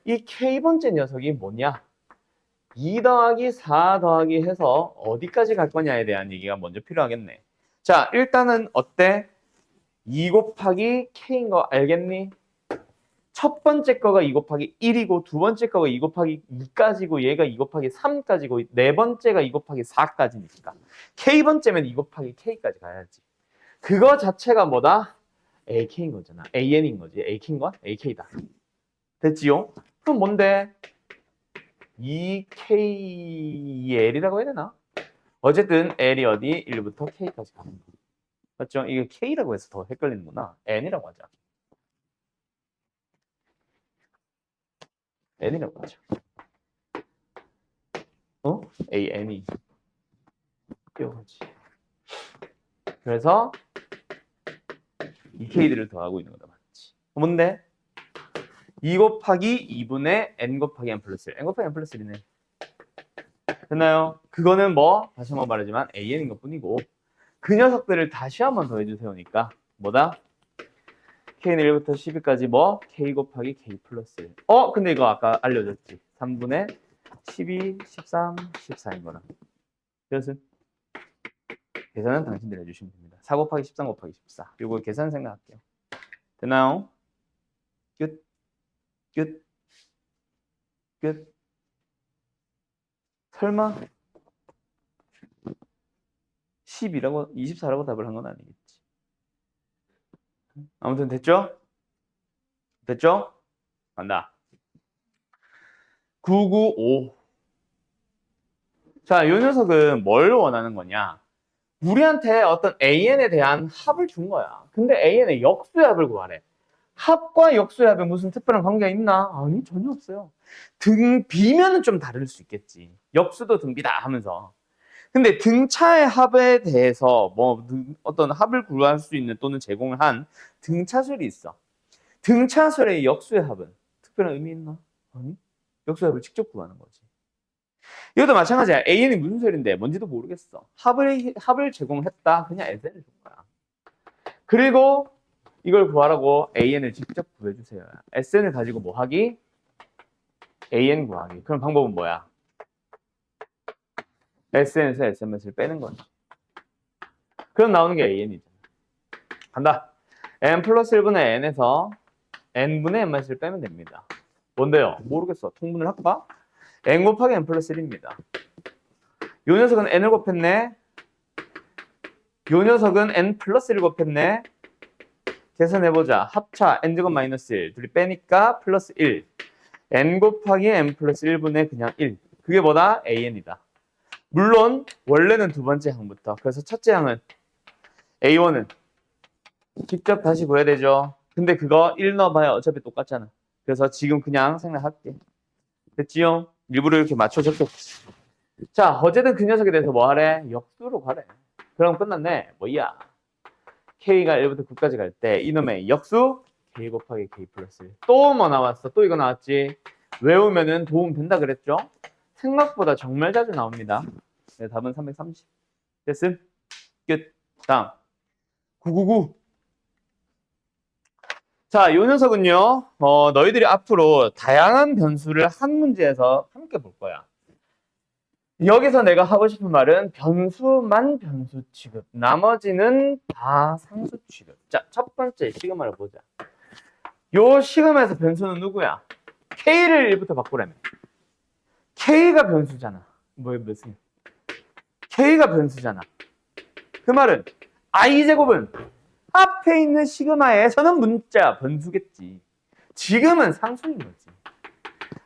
이 K번째 녀석이 뭐냐? 2 더하기 4 더하기 해서 어디까지 갈 거냐에 대한 얘기가 먼저 필요하겠네. 자, 일단은 어때? 2 곱하기 K인 거 알겠니? 첫 번째 거가 2 곱하기 1이고 두 번째 거가 2 곱하기 2까지고 얘가 2 곱하기 3까지고 네 번째가 2 곱하기 4까지니까 K번째면 2 곱하기 K까지 가야지. 그거 자체가 뭐다? AK인 거잖아. AN인 거지. AK인 거야? AK다. 됐지요? 그럼 뭔데? 2KL이라고 해야 되나? 어쨌든 L이 어디? 1부터 K까지 가는 거. 맞죠? 이게 K라고 해서 더 헷갈리는구나. N이라고 하자. N이라고 하죠. AN이. 이거지. 그래서 이 K들을 더하고 있는 거다. 맞지? 뭔데? 2 곱하기 2분의 N 곱하기 N 플러스 1. N 곱하기 N 플러스 1이네. 됐나요? 그거는 뭐? 다시 한번 말하지만 AN인 것 뿐이고 그 녀석들을 다시 한번 더해주세요니까 뭐다? K는 1부터 12까지 뭐? K 곱하기 K 플러스 1. 근데 이거 아까 알려줬지. 3분의 12, 13, 14인 거랑. 그래서 계산은 당신들이 해주시면 됩니다. 4 곱하기 13 곱하기 14. 요거 계산 생각할게요. 됐나요? 끝. 끝. 끝. 설마 10이라고 24라고 답을 한 건 아니겠지. 아무튼 됐죠? 됐죠? 간다. 995. 자, 이 녀석은 뭘 원하는 거냐? 우리한테 어떤 AN에 대한 합을 준 거야. 근데 AN의 역수의 합을 구하래. 합과 역수의 합에 무슨 특별한 관계가 있나? 아니, 전혀 없어요. 등 B면은 좀 다를 수 있겠지. 역수도 등 B다 하면서. 근데 등차의 합에 대해서 뭐 어떤 합을 구할 수 있는 또는 제공을 한 등차술이 있어. 등차술의 역수의 합은 특별한 의미 있나? 아니, 역수의 합을 직접 구하는 거지. 이것도 마찬가지야. AN이 무슨 소리인데 뭔지도 모르겠어. 합을 제공했다. 그냥 SN을 준 거야. 그리고 이걸 구하라고 AN을 직접 구해주세요. SN을 가지고 뭐 하기? AN 구하기. 그럼 방법은 뭐야? SN에서 SMS를 빼는 거지. 그럼 나오는 게 AN이죠. 간다. N 플러스 1분의 N에서 N분의 N-을 빼면 됩니다. 뭔데요? 모르겠어. 통분을 할까? N 곱하기 N 플러스 1입니다. 요 녀석은 n을 곱했네. 요 녀석은 n 플러스 1 곱했네. 계산해보자. 합차 n제곱 마이너스 1. 둘이 빼니까 플러스 1. n 곱하기 n 플러스 1분의 그냥 1. 그게 뭐다? an이다. 물론 원래는 두 번째 항부터. 그래서 첫째 항은 a1은 직접 다시 구해야 되죠. 근데 그거 1 넣어봐야 어차피 똑같잖아. 그래서 지금 그냥 생략할게. 됐지요? 일부러 이렇게 맞춰 적겠지. 자, 어쨌든 그 녀석에 대해서 뭐 하래? 역수로 가래. 그럼 끝났네. 뭐야? K가 1부터 9까지 갈 때 이놈의 역수 K 곱하기 K 플러스 1. 또 뭐 나왔어? 또 이거 나왔지? 외우면은 도움 된다 그랬죠? 생각보다 정말 자주 나옵니다. 네, 답은 330. 됐음? 끝. 다음. 999. 자, 요 녀석은요, 너희들이 앞으로 다양한 변수를 한 문제에서 함께 볼 거야. 여기서 내가 하고 싶은 말은 변수만 변수 취급, 나머지는 다 상수 취급. 자, 첫 번째 시그마를 보자. 요 시그마에서 변수는 누구야? K를 1부터 바꾸라며. K가 변수잖아. 무슨? K가 변수잖아. 그 말은 I제곱은 앞에 있는 시그마에서는 문자 변수겠지. 지금은 상수인 거지.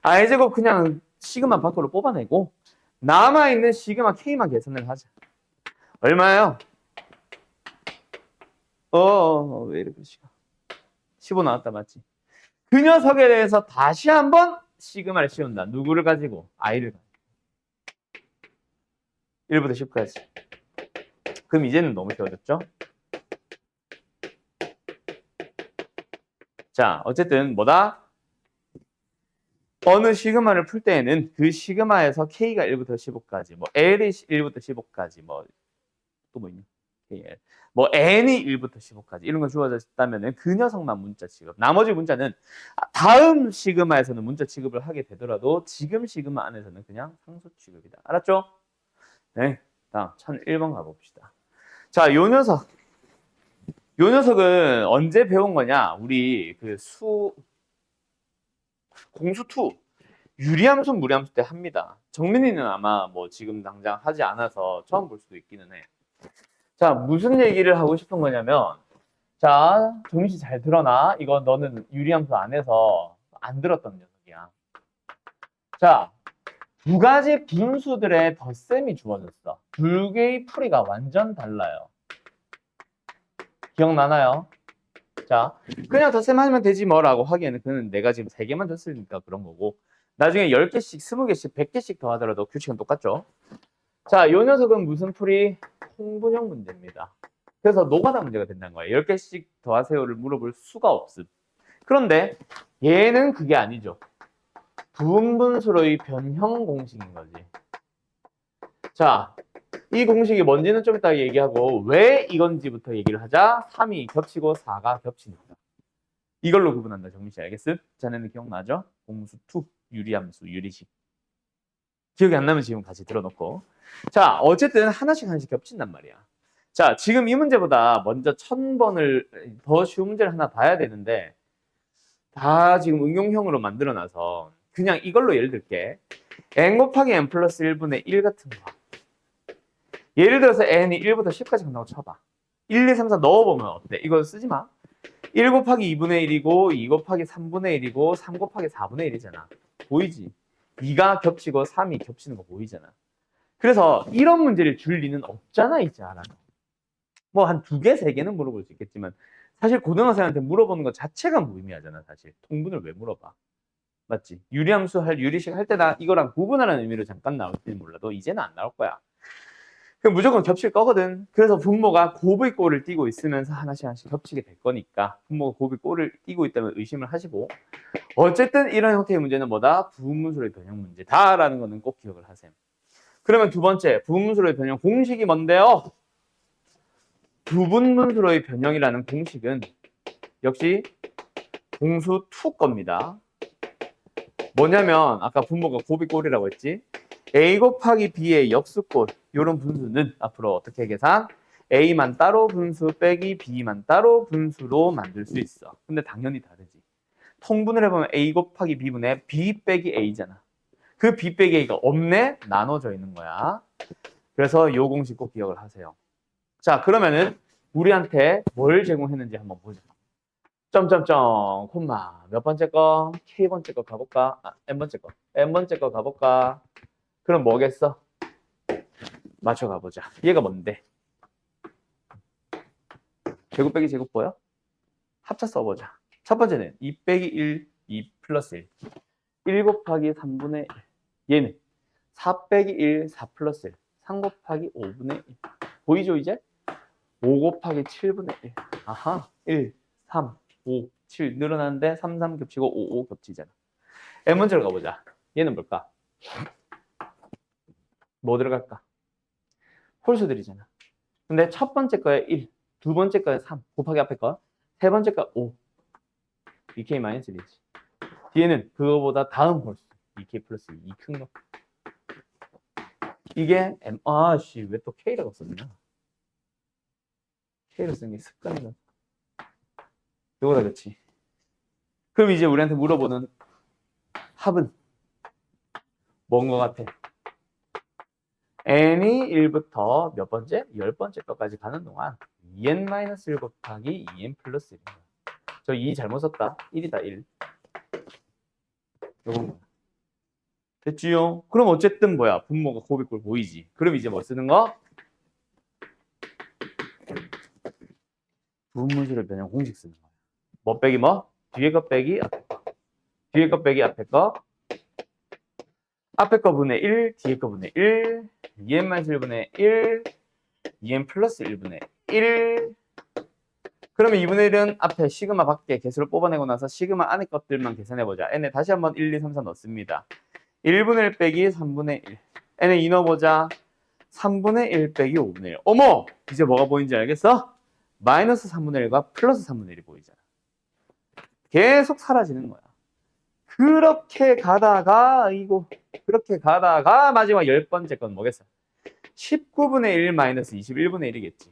I제곱 그냥 시그마 밖으로 뽑아내고 남아있는 시그마 K만 계산을 하자. 얼마예요? 왜 이렇게 시간? 15 나왔다 맞지? 그 녀석에 대해서 다시 한번 시그마를 씌운다. 누구를 가지고? I를 가지고. 1부터 10까지. 그럼 이제는 너무 쉬워졌죠? 자, 어쨌든 뭐다? 어느 시그마를 풀 때에는 그 시그마에서 K가 1부터 15까지, 뭐 L이 1부터 15까지, 뭐 또 뭐 있냐? KL. 뭐 N이 1부터 15까지 이런 거 주어졌다면 그 녀석만 문자 취급. 나머지 문자는 다음 시그마에서는 문자 취급을 하게 되더라도 지금 시그마 안에서는 그냥 상수 취급이다. 알았죠? 네. 다음 1001번 가봅시다. 자, 요 녀석은 언제 배운 거냐? 우리 그 공수2 유리함수, 무리함수 때 합니다. 정민이는 아마 뭐 지금 당장 하지 않아서 처음 볼 수도 있기는 해. 자, 무슨 얘기를 하고 싶은 거냐면, 자, 정민 씨 잘 들어나? 이거 너는 유리함수 안 해서 안 들었던 녀석이야. 자, 두 가지 분수들의 덧셈이 주어졌어. 두 개의 풀이가 완전 달라요. 기억나나요? 자, 그냥 덧셈하면 되지 뭐라고 하기에는 그는 내가 지금 3개만 줬으니까 그런 거고 나중에 10개씩, 20개씩, 100개씩 더 하더라도 규칙은 똑같죠. 자, 요 녀석은 무슨 풀이? 통분형 문제입니다. 그래서 노가다 문제가 된다는 거예요. 10개씩 더 하세요를 물어볼 수가 없음. 그런데 얘는 그게 아니죠. 부분분수로의 변형 공식인 거지. 자, 이 공식이 뭔지는 좀 이따 얘기하고 왜 이건지부터 얘기를 하자. 3이 겹치고 4가 겹치니까. 이걸로 구분한다. 정민씨 알겠음? 자네는 기억나죠? 공수2 유리함수 유리식. 기억이 안 나면 지금 같이 들어놓고. 자, 어쨌든 하나씩 겹친단 말이야. 자, 지금 이 문제보다 먼저 1000번을 더 쉬운 문제를 하나 봐야 되는데 다 지금 응용형으로 만들어놔서 그냥 이걸로 예를 들게. n 곱하기 n 플러스 1분의 1 같은 거. 예를 들어서 n이 1부터 10까지 간다고 쳐봐. 1, 2, 3, 4 넣어보면 어때? 이거 쓰지 마. 1 곱하기 2분의 1이고 2 곱하기 3분의 1이고 3 곱하기 4분의 1이잖아. 보이지? 2가 겹치고 3이 겹치는 거 보이잖아. 그래서 이런 문제를 줄 리는 없잖아, 이제 알아. 뭐 한 2개, 3개는 물어볼 수 있겠지만 사실 고등학생한테 물어보는 것 자체가 무의미하잖아, 사실. 통분을 왜 물어봐? 맞지? 유리함수 유리식 할 때 나 이거랑 구분하라는 의미로 잠깐 나올지는 몰라도 이제는 안 나올 거야. 그럼 무조건 겹칠 거거든. 그래서 분모가 곱의 꼴을 띄고 있으면서 하나씩 겹치게 될 거니까 분모가 곱의 꼴을 띄고 있다면 의심을 하시고 어쨌든 이런 형태의 문제는 뭐다? 부분분수로의 변형 문제다라는 거는 꼭 기억을 하세요. 그러면 두 번째, 부분분수로의 변형 공식이 뭔데요? 부분분수로의 변형이라는 공식은 역시 공수2 겁니다. 뭐냐면 아까 분모가 곱의 꼴이라고 했지? a 곱하기 b의 역수꼴 이런 분수는 앞으로 어떻게 계산? a만 따로 분수 빼기 b만 따로 분수로 만들 수 있어. 근데 당연히 다르지. 통분을 해보면 a 곱하기 b분의 b 빼기 a잖아. 그 b 빼기 a가 없네? 나눠져 있는 거야. 그래서 요 공식 꼭 기억을 하세요. 자, 그러면은 우리한테 뭘 제공했는지 한번 보자. 점점점 콤마 몇 번째 거? K번째 거 가볼까? N번째 거. N번째 거 가볼까? 그럼 뭐겠어? 맞춰 가보자. 얘가 뭔데? 제곱 빼기 제곱 보여? 합차 써보자. 첫 번째는 2 빼기 1, 2 플러스 1. 1 곱하기 3분의 1. 얘는 4 빼기 1, 4 플러스 1. 3 곱하기 5분의 1. 보이죠, 이제? 5 곱하기 7분의 1. 아하, 1, 3, 5, 7 늘어나는데 3, 3 겹치고 5, 5 겹치잖아. N문제로 가보자. 얘는 뭘까? 뭐 들어갈까? 홀수들이잖아. 근데 첫 번째 거에 1, 두 번째 거에 3 곱하기 앞에 거, 세 번째 거 5. 2K-1이지. 뒤에는 그거보다 다음 홀수. 2K 플러스 2, 이 큰 거. 이게 M, 아씨, 왜 또 K라고 썼냐? K로 쓴 게 습관이다. 이거다, 그치? 그럼 이제 우리한테 물어보는 합은 뭔 거 같아? n이 1부터 몇 번째? 10번째 것까지 가는 동안 2n-1 곱하기 2n 플러스 1입니다. 저 2 잘못 썼다. 1이다, 1. 요건 됐지요? 그럼 어쨌든 뭐야? 분모가 고비꼴 보이지? 그럼 이제 뭐 쓰는 거? 분문수를 변형 공식 쓰는 거야. 뭐 빼기 뭐? 뒤에 거 빼기 앞에 거. 뒤에 거 빼기 앞에 거. 앞에 거 분의 1, 뒤에 거 분의 1. 2n-1분의 1. 2n 플러스 1분의 1. 그러면 2분의 1은 앞에 시그마 밖에 개수를 뽑아내고 나서 시그마 안에 것들만 계산해보자. n에 다시 한번 1, 2, 3, 4 넣습니다. 1분의 1 빼기 3분의 1. n에 2 넣어보자. 3분의 1 빼기 5분의 1. 어머! 이제 뭐가 보이는지 알겠어? 마이너스 3분의 1과 플러스 3분의 1이 보이잖아. 계속 사라지는 거야. 그렇게 가다가 마지막 10번째 건 뭐겠어? 19분의 1 마이너스 21분의 1이겠지.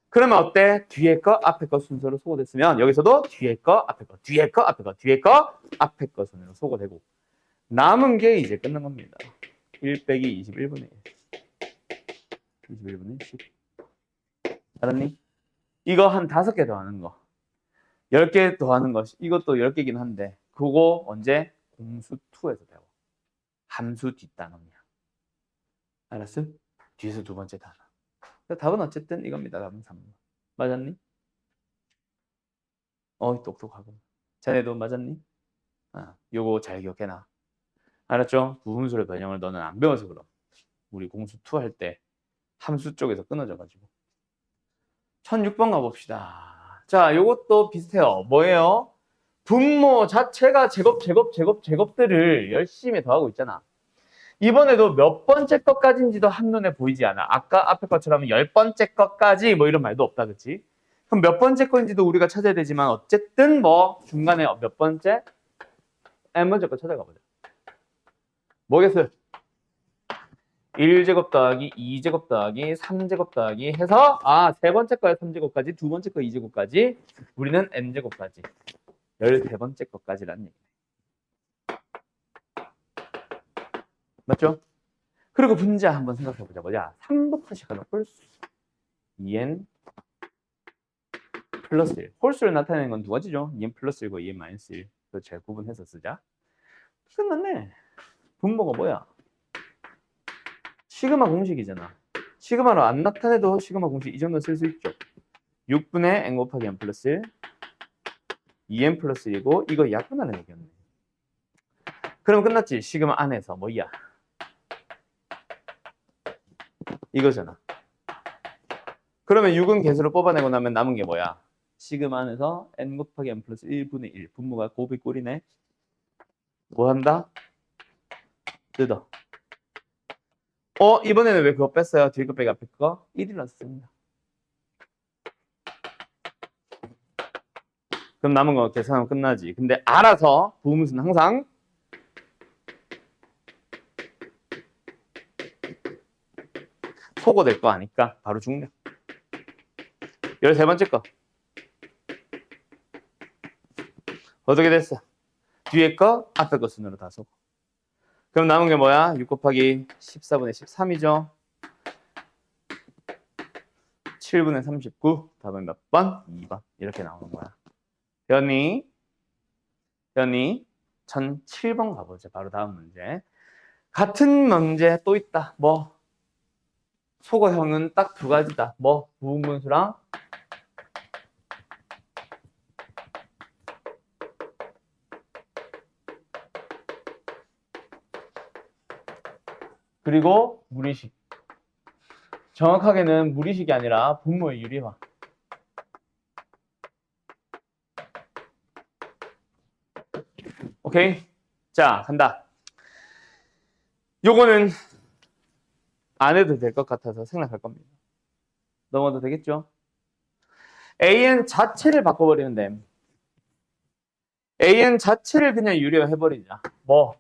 그러면 어때? 뒤에 거, 앞에 거 순서로 소거됐으면 여기서도 뒤에 거, 앞에 거, 뒤에 거, 앞에 거, 뒤에 거, 앞에 거 순으로 소거되고 남은 게 이제 끝난 겁니다. 1 빼기 21분의 1. 21분의 10. 알았니? 이거 한 5개 더하는 거. 10개 더하는 거. 이것도 10개긴 한데 그거 언제? 공수 2에서 배워. 함수 뒷단원이야. 알았어? 뒤에서 두 번째 단어. 답은 어쨌든 이겁니다. 답은 3번. 맞았니? 똑똑하고. 자네도 맞았니? 요거 잘 기억해놔. 알았죠? 부분수의 변형을 너는 안 배워서 그럼. 우리 공수 2 할 때 함수 쪽에서 끊어져가지고. 1006번 가봅시다. 자, 요것도 비슷해요. 뭐예요? 분모 자체가 제곱들을 열심히 더하고 있잖아. 이번에도 몇 번째 것까지인지도 한눈에 보이지 않아. 아까 앞에 것처럼 10번째 것까지 뭐 이런 말도 없다, 그치? 그럼 몇 번째 건지도 우리가 찾아야 되지만 어쨌든 뭐 중간에 몇 번째? n번째 거 찾아가 보자. 뭐겠어요? 1제곱 더하기 2제곱 더하기 3제곱 더하기 해서 세 번째 거에 3제곱까지, 두 번째 거 2제곱까지, 우리는 n제곱까지 13번째 거까지라는 얘기네. 맞죠? 그리고 분자 한번 생각해보자. 뭐냐? 3부터 시작하는 홀수 2n 플러스 1. 홀수를 나타내는 건 두 가지죠. 2n 플러스 1과 2n 마이너스 1. 그거 잘 구분해서 쓰자. 끝났네. 분모가 뭐야? 시그마 공식이잖아. 시그마로 안 나타내도 시그마 공식 이 정도 쓸 수 있죠. 6분의 n 곱하기 n 플러스 1, 2n 플러스 1이고 이거 약분하는 얘기였네. 그럼 끝났지. 시그마 안에서 뭐야? 이거잖아. 그러면 6은 개수로 뽑아내고 나면 남은 게 뭐야? 시그마 안에서 n 곱하기 n 플러스 1분의 1. 분모가 곱이 꼴이네. 뭐 한다? 뜯어. 이번에는 왜 그거 뺐어요? 뒤에 거 빼기 앞에 거? 1을 넣습니다. 그럼 남은 거 계산하면 끝나지. 근데 알아서 부분수는 항상 소거될 거 아니까 바로 중력. 13번째 거. 어떻게 됐어? 뒤에 거, 앞에 거 순으로 다 소거. 그럼 남은 게 뭐야? 6 곱하기 14분의 13이죠. 7분의 39. 답은 몇 번? 2번. 이렇게 나오는 거야. 연이 1007번 가보자. 바로 다음 문제. 같은 문제 또 있다. 뭐? 속어형은 딱 두 가지다. 뭐? 부분분수랑 그리고 무리식. 정확하게는 무리식이 아니라 분모의 유리화. 오케이? 자, 간다. 요거는 안 해도 될 것 같아서 생략할 겁니다. 넘어도 되겠죠? an 자체를 바꿔버리면 돼. an 자체를 그냥 유리화 해버리자. 뭐?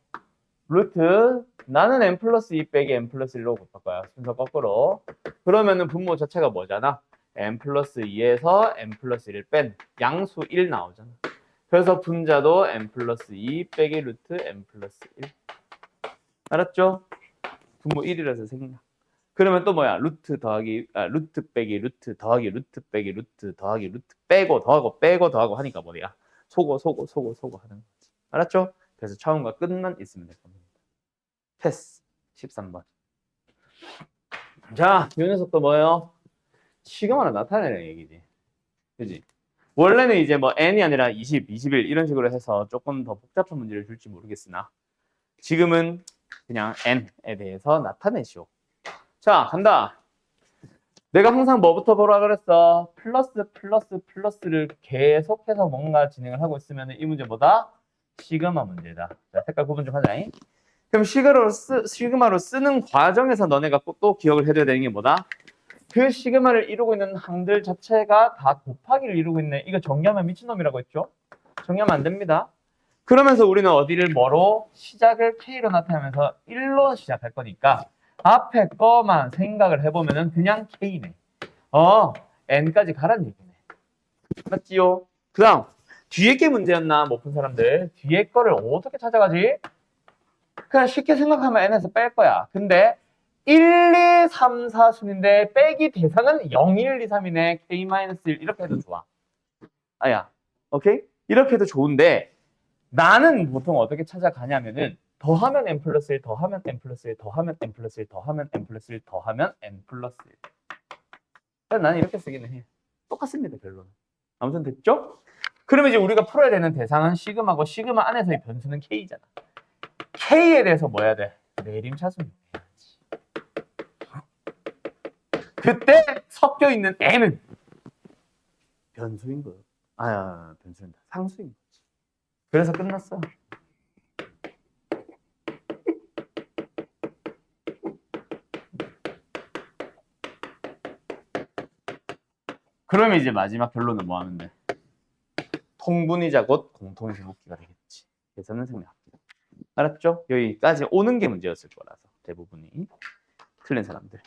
루트 나는 n 플러스 2 빼기 n 플러스 1로 곱할 거야. 순서 거꾸로. 그러면은 분모 자체가 뭐잖아? n 플러스 2에서 n 플러스 1을 뺀 양수 1 나오잖아. 그래서 분자도 n 플러스 2 빼기 루트 n 플러스 1. 알았죠? 분모 1이라서 생략. 그러면 또 뭐야? 루트 빼기 루트 더하기 루트 빼기 루트 더하기 루트 빼고 더하고 빼고 더하고 하니까 뭐야? 소고 하는 거지. 알았죠? 그래서 처음과 끝만 있으면 될 겁니다. 패스. 13번. 자, 이 녀석도 뭐예요? 시그마로 나타내는 얘기지. 그지? 원래는 이제 뭐 n이 아니라 20, 21 이런 식으로 해서 조금 더 복잡한 문제를 줄지 모르겠으나 지금은 그냥 n에 대해서 나타내시오. 자, 간다. 내가 항상 뭐부터 보라 그랬어? 플러스를 계속해서 뭔가 진행을 하고 있으면 이 문제보다 시그마 문제다. 자, 색깔 구분 좀 하자. 그럼 시그마로 쓰는 과정에서 너네가 또 기억을 해둬야 되는 게 뭐다? 그 시그마를 이루고 있는 항들 자체가 다 곱하기를 이루고 있네. 이거 정리하면 미친놈이라고 했죠? 정리하면 안 됩니다. 그러면서 우리는 어디를 뭐로? 시작을 K로 나타내면서 1로 시작할 거니까 앞에 거만 생각을 해보면은 그냥 K네. N까지 가란 얘기네. 맞지요? 그 다음 뒤에 게 문제였나 못 푼 사람들. 뒤에 거를 어떻게 찾아가지? 그냥 쉽게 생각하면 N에서 뺄 거야. 근데 1, 2, 3, 4 순인데 빼기 대상은 0, 1, 2, 3이네. K-1 이렇게 해도 좋아. 아야, 오케이? 이렇게 해도 좋은데 나는 보통 어떻게 찾아가냐면은 더하면 n 플러스 1, 더하면 n 플러스 1, 더하면 n 플러스 1, 더하면 n 플러스 1, 더하면 n 플러스 1. 나는 이렇게 쓰기는 해. 똑같습니다, 결론은. 아무튼 됐죠? 그러면 이제 우리가 풀어야 되는 대상은 시그마고 시그마 안에서의 변수는 K잖아. K에 대해서 뭐 해야 돼? 내림차순 해야지. 그때 섞여 있는 N은 변수인 거예요. 변수인다. 상수인 거지. 그래서 끝났어. 그러면 이제 마지막 결론은 뭐 하면 돼? 통분이자 곧 공통제곱기가 되겠지. 계산은 생략합니다. 알았죠? 여기까지 오는 게 문제였을 거라서 대부분이 틀린 사람들.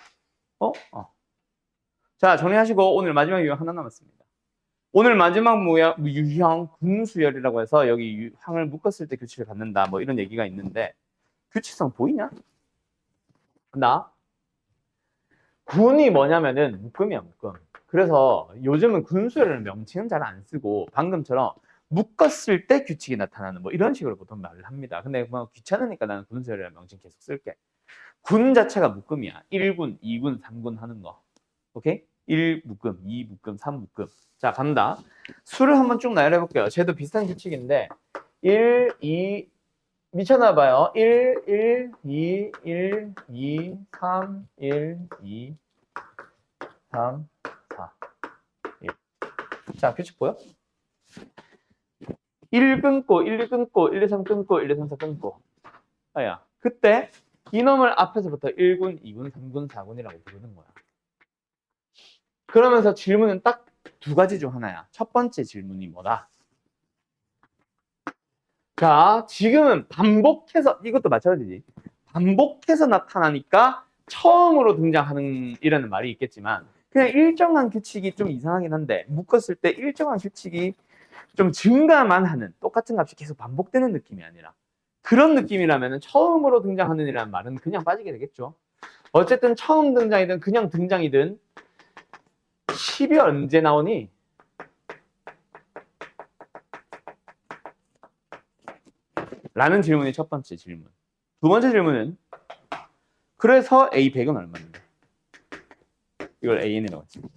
자, 정리하시고 오늘 마지막 유형 하나 남았습니다. 오늘 마지막 유형 군수열이라고 해서 여기 항을 묶었을 때 규칙을 갖는다 뭐 이런 얘기가 있는데 규칙성 보이냐? 나 군이 뭐냐면은 묶음이야, 묶음. 그래서 요즘은 군수열을 명칭은 잘 안 쓰고 방금처럼 묶었을 때 규칙이 나타나는 뭐 이런 식으로 보통 말을 합니다. 근데 뭐 귀찮으니까 나는 군수열이라는 명칭 계속 쓸게. 군 자체가 묶음이야. 1군, 2군, 3군 하는 거. 오케이? 1 묶음, 2 묶음, 3 묶음. 자, 간다. 수를 한번 쭉 나열해 볼게요. 쟤도 비슷한 규칙인데 1, 2 미쳤나 봐요. 1, 1, 2, 1, 2, 3, 1, 2, 3, 4, 1. 자, 규칙 보여? 1 끊고, 1, 2 끊고, 1, 2, 3 끊고, 1, 2, 3, 4 끊고. 그때 이놈을 앞에서부터 1군, 2군, 3군, 4군이라고 부르는 거야. 그러면서 질문은 딱 두 가지 중 하나야. 첫 번째 질문이 뭐다? 자, 지금은 반복해서, 이것도 마찬가지지. 반복해서 나타나니까 처음으로 등장하는 이라는 말이 있겠지만 그냥 일정한 규칙이 좀 이상하긴 한데 묶었을 때 일정한 규칙이 좀 증가만 하는 똑같은 값이 계속 반복되는 느낌이 아니라 그런 느낌이라면 처음으로 등장하는 이라는 말은 그냥 빠지게 되겠죠. 어쨌든 처음 등장이든 그냥 등장이든 10이 언제 나오니? 라는 질문이 첫 번째 질문. 두 번째 질문은 그래서 A100은 얼마인데? 이걸 AN이라고 했을 때.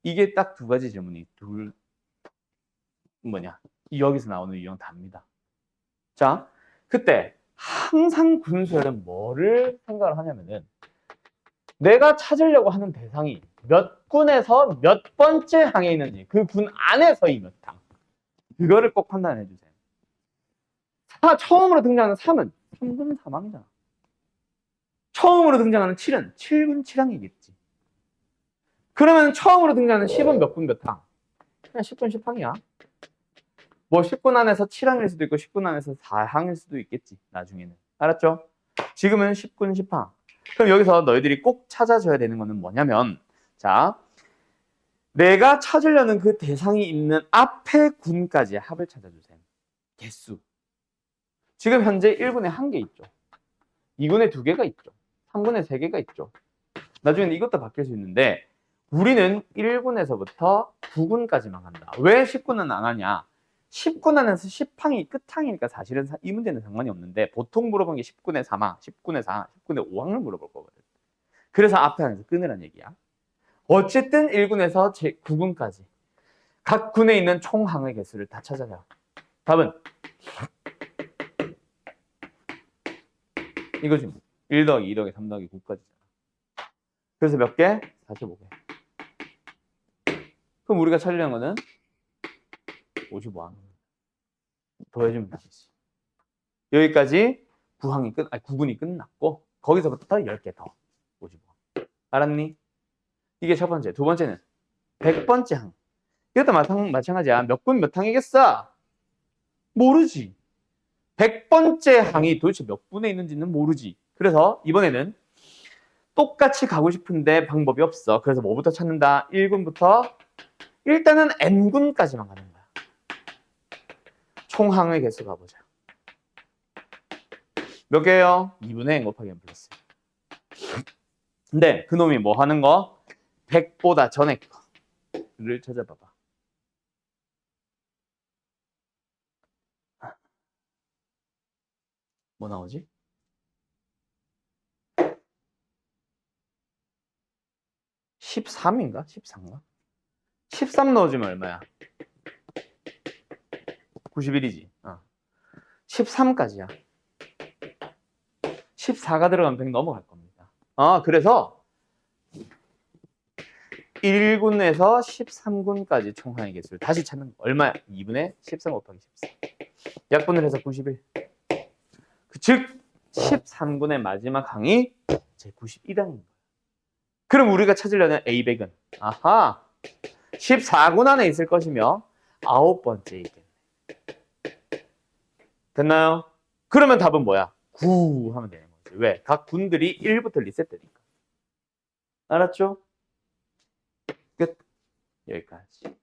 이게 딱 두 가지 질문이 여기서 나오는 유형 답니다. 자, 그때 항상 군수열은 뭐를 생각을 하냐면은 내가 찾으려고 하는 대상이 몇 군에서 몇 번째 항에 있는지 그 군 안에서의 몇 항. 그거를 꼭 판단해 주세요. 처음으로 등장하는 3은 3군 3항이잖아. 처음으로 등장하는 7은 7군 7항이겠지. 그러면 처음으로 등장하는 10은 몇 군 몇 항? 그냥 10군 10항이야. 뭐 10군 안에서 7항일 수도 있고 10군 안에서 4항일 수도 있겠지. 나중에는. 알았죠? 지금은 10군 10항. 그럼 여기서 너희들이 꼭 찾아줘야 되는 거는 뭐냐면, 자, 내가 찾으려는 그 대상이 있는 앞에 군까지의 합을 찾아주세요. 개수. 지금 현재 1군에 1개 있죠. 2군에 2개가 있죠. 3군에 3개가 있죠. 나중에는 이것도 바뀔 수 있는데 우리는 1군에서부터 9군까지만 간다. 왜 10군은 안 하냐? 10군 안에서 10항이 끝항이니까 사실은 이 문제는 상관이 없는데 보통 물어본 게 10군에 3항, 10군에 4항, 10군에 5항을 물어볼 거거든. 그래서 앞에 항에서 끊으란 얘기야. 어쨌든 1군에서 9군까지 각 군에 있는 총 항의 개수를 다 찾아요. 답은 이거지. 1 더하기 2 더하기 3 더하기 9까지잖아. 그래서 몇 개? 45개. 그럼 우리가 찾으려는 거는 55항. 더해주면 답이지. 여기까지 9군이 끝났고 거기서부터 10개 더. 55항. 알았니? 이게 첫 번째. 두 번째는 100번째 항. 이것도 마찬가지야. 몇 군 몇 항이겠어? 모르지. 100번째 항이 도대체 몇 군에 있는지는 모르지. 그래서 이번에는 똑같이 가고 싶은데 방법이 없어. 그래서 뭐부터 찾는다? 1군부터 일단은 N군까지만 가는 거야. 총 항의 개수 가보자. 몇 개예요? 2분의 N 곱하기 N 플러스. 근데 그놈이 뭐 하는 거? 100보다 전에 거를 찾아봐봐. 뭐 나오지? 13인가? 14인가? 13 넣어주면 얼마야? 91이지. 13까지야. 14가 들어가면 100 넘어갈 겁니다. 그래서 1군에서 13군까지 총항의 개수를 다시 찾는 거. 얼마야? 2분의 13 곱하기 14. 약분을 해서 91. 즉 13군의 마지막 항이 제 91항인 거예요. 그럼 우리가 찾으려는 A100은 14군 안에 있을 것이며 9번째 있겠네. 됐나요? 그러면 답은 뭐야? 9 하면 되는 거지. 왜? 각 군들이 1부터 리셋되니까. 알았죠? 끝. 여기까지.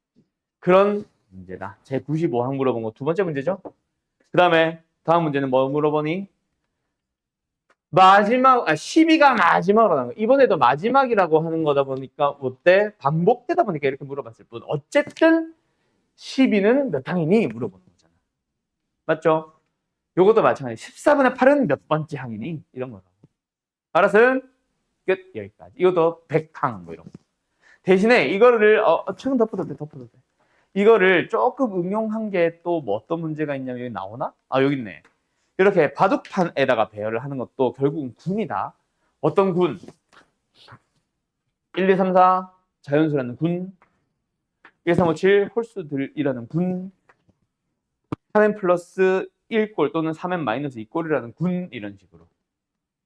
그런 문제다. 제 95항 물어본 거 두 번째 문제죠? 그 다음에 다음 문제는 뭐 물어보니? 12가 마지막으로 나온 거. 이번에도 마지막이라고 하는 거다 보니까 어때? 반복되다 보니까 이렇게 물어봤을 뿐. 어쨌든 12는 몇 항이니? 물어보는 거잖아. 맞죠? 요것도 마찬가지. 14분의 8은 몇 번째 항이니? 이런 거라고. 알았어요? 끝. 여기까지. 이것도 100항 뭐 이런 거. 대신에 이거를 최근 덮어도 돼. 이거를 조금 응용한 게 또 뭐 어떤 문제가 있냐면 여기 나오나? 여기 있네. 이렇게 바둑판에다가 배열을 하는 것도 결국은 군이다. 어떤 군? 1, 2, 3, 4 자연수라는 군, 1, 3, 5, 7 홀수들이라는 군, 3n 플러스 1골 또는 3n 마이너스 2골이라는 군, 이런 식으로.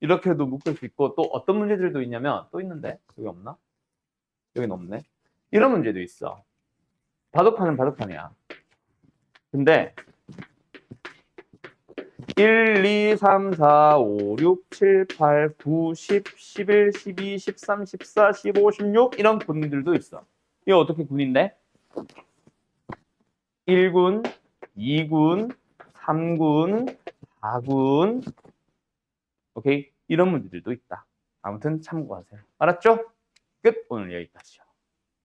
이렇게도 묶을 수 있고, 또 어떤 문제들도 있냐면, 또 있는데 여기 없나? 여긴 없네. 이런 문제도 있어. 바둑판은 바둑판이야. 근데 1, 2, 3, 4, 5, 6, 7, 8, 9, 10, 11, 12, 13, 14, 15, 16 이런 군들도 있어. 이거 어떻게 군인데? 1군, 2군, 3군, 4군. 오케이? 이런 문제들도 있다. 아무튼 참고하세요. 알았죠? 끝! 오늘 여기까지요.